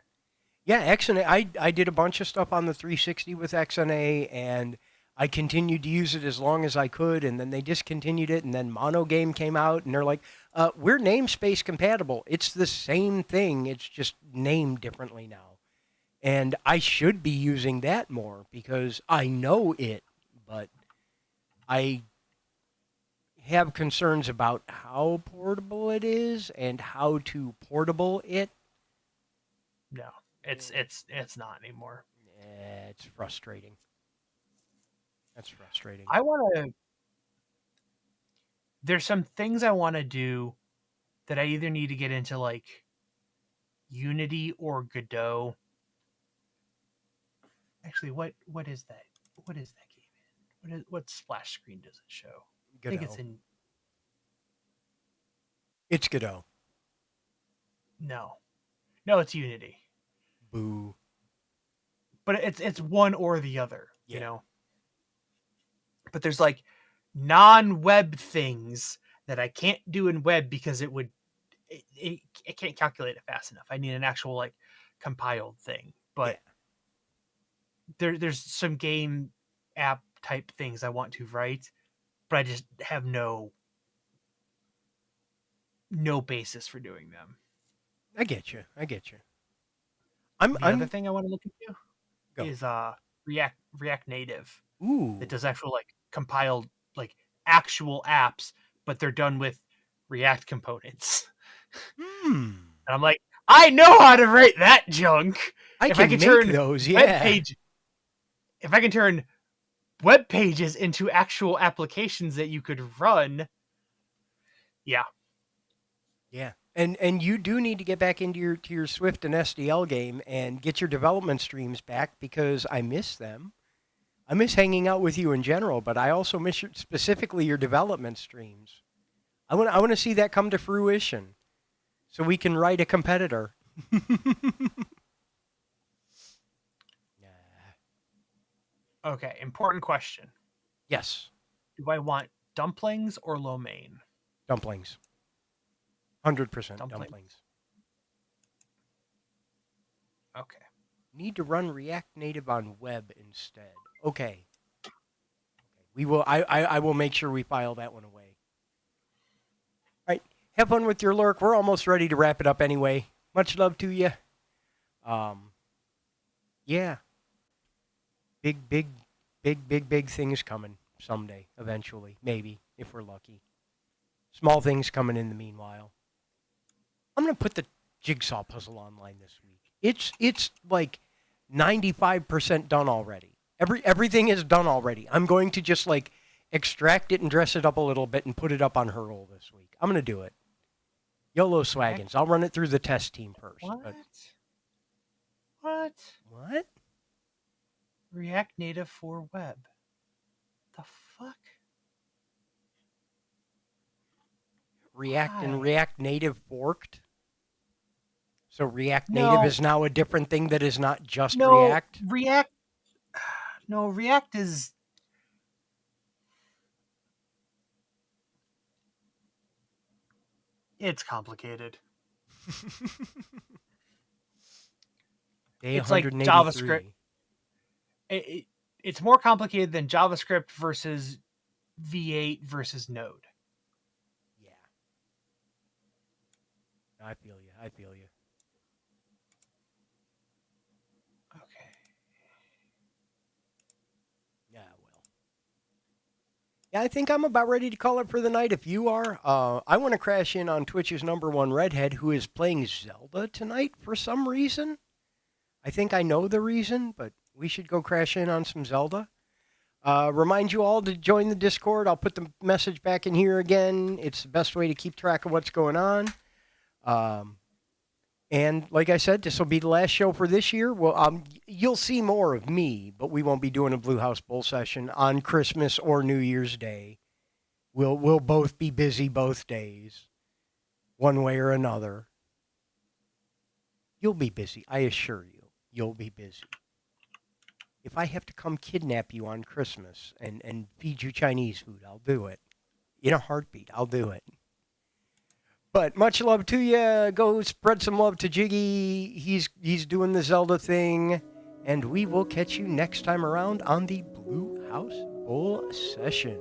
Yeah, XNA. I did a bunch of stuff on the 360 with XNA, and I continued to use it as long as I could, and then they discontinued it, and then Mono Game came out, and they're like, we're namespace compatible. It's the same thing. It's just named differently now. And I should be using that more because I know it, but I have concerns about how portable it is and how to portable it. No, it's not anymore. It's frustrating. That's frustrating. I want to. There's some things I want to do that I either need to get into like Unity or Godot. Actually, what is that? What is that game in? What splash screen does it show? I think it's Godot. in. It's Godot. No, no, it's Unity. Boo. But it's one or the other, you Yeah. know. But there's like non-web things that I can't do in web because it can't calculate it fast enough. I need an actual like compiled thing. Yeah. But there's some game app type things I want to write, but I just have no basis for doing them. I get you. I get you. The other I'm thing I want to look into go. is React Native that Ooh. does actual like compiled like actual apps, but they're done with React components. Hmm. And I'm like, I know how to write that junk. I If I can can make turn those, web yeah. page, if I can turn web pages into actual applications that you could run, yeah, Yeah. And you do need to get back into your Swift and SDL game and get your development streams back because I miss them. I miss hanging out with you in general, but I also miss specifically your development streams. I want to see that come to fruition so we can write a competitor. Yeah. okay. Important question: Yes, do I want dumplings or lo mein? dumplings. 100% Dumpling. dumplings. Okay. Need to run React Native on web instead. Okay. We will I will make sure we file that one away. All right. Have fun with your lurk. We're almost ready to wrap it up anyway. Much love to you. Um yeah. Big things coming someday, eventually. Maybe, if we're lucky. Small things coming in the meanwhile. I'm gonna put the jigsaw puzzle online this week. It's like 95% done already. Everything is done already. I'm going to just like extract it and dress it up a little bit and put it up on Hurl this week. I'm gonna do it. YOLO React. swaggins. I'll run it through the test team first. What? But What? what? React Native for web. The fuck? React and Why? React Native forked. So React Native No, is now a different thing that is not just no, React. React. No, React is. It's complicated. Day It's like JavaScript. 183. It's more complicated than JavaScript versus V8 versus Node. Yeah, I feel you. I feel you. Okay. Yeah, well. Yeah, I think I'm about ready to call it for the night. If you are, I want to crash in on Twitch's #1 redhead who is playing Zelda tonight for some reason. I think I know the reason, but we should go crash in on some Zelda. Remind you all to join the Discord. I'll put the message back in here again. It's the best way to keep track of what's going on. And like I said, this will be the last show for this year. Well, you'll see more of me, but we won't be doing a Blue House Bowl session on Christmas or New Year's Day. We'll both be busy both days, one way or another. You'll be busy, I assure you. You'll be busy. If I have to come kidnap you on Christmas and feed you Chinese food, I'll do it. In a heartbeat, I'll do it. But much love to you. Go spread some love to Jiggy. He's doing the Zelda thing. And we will catch you next time around on the Blue House Bowl Session.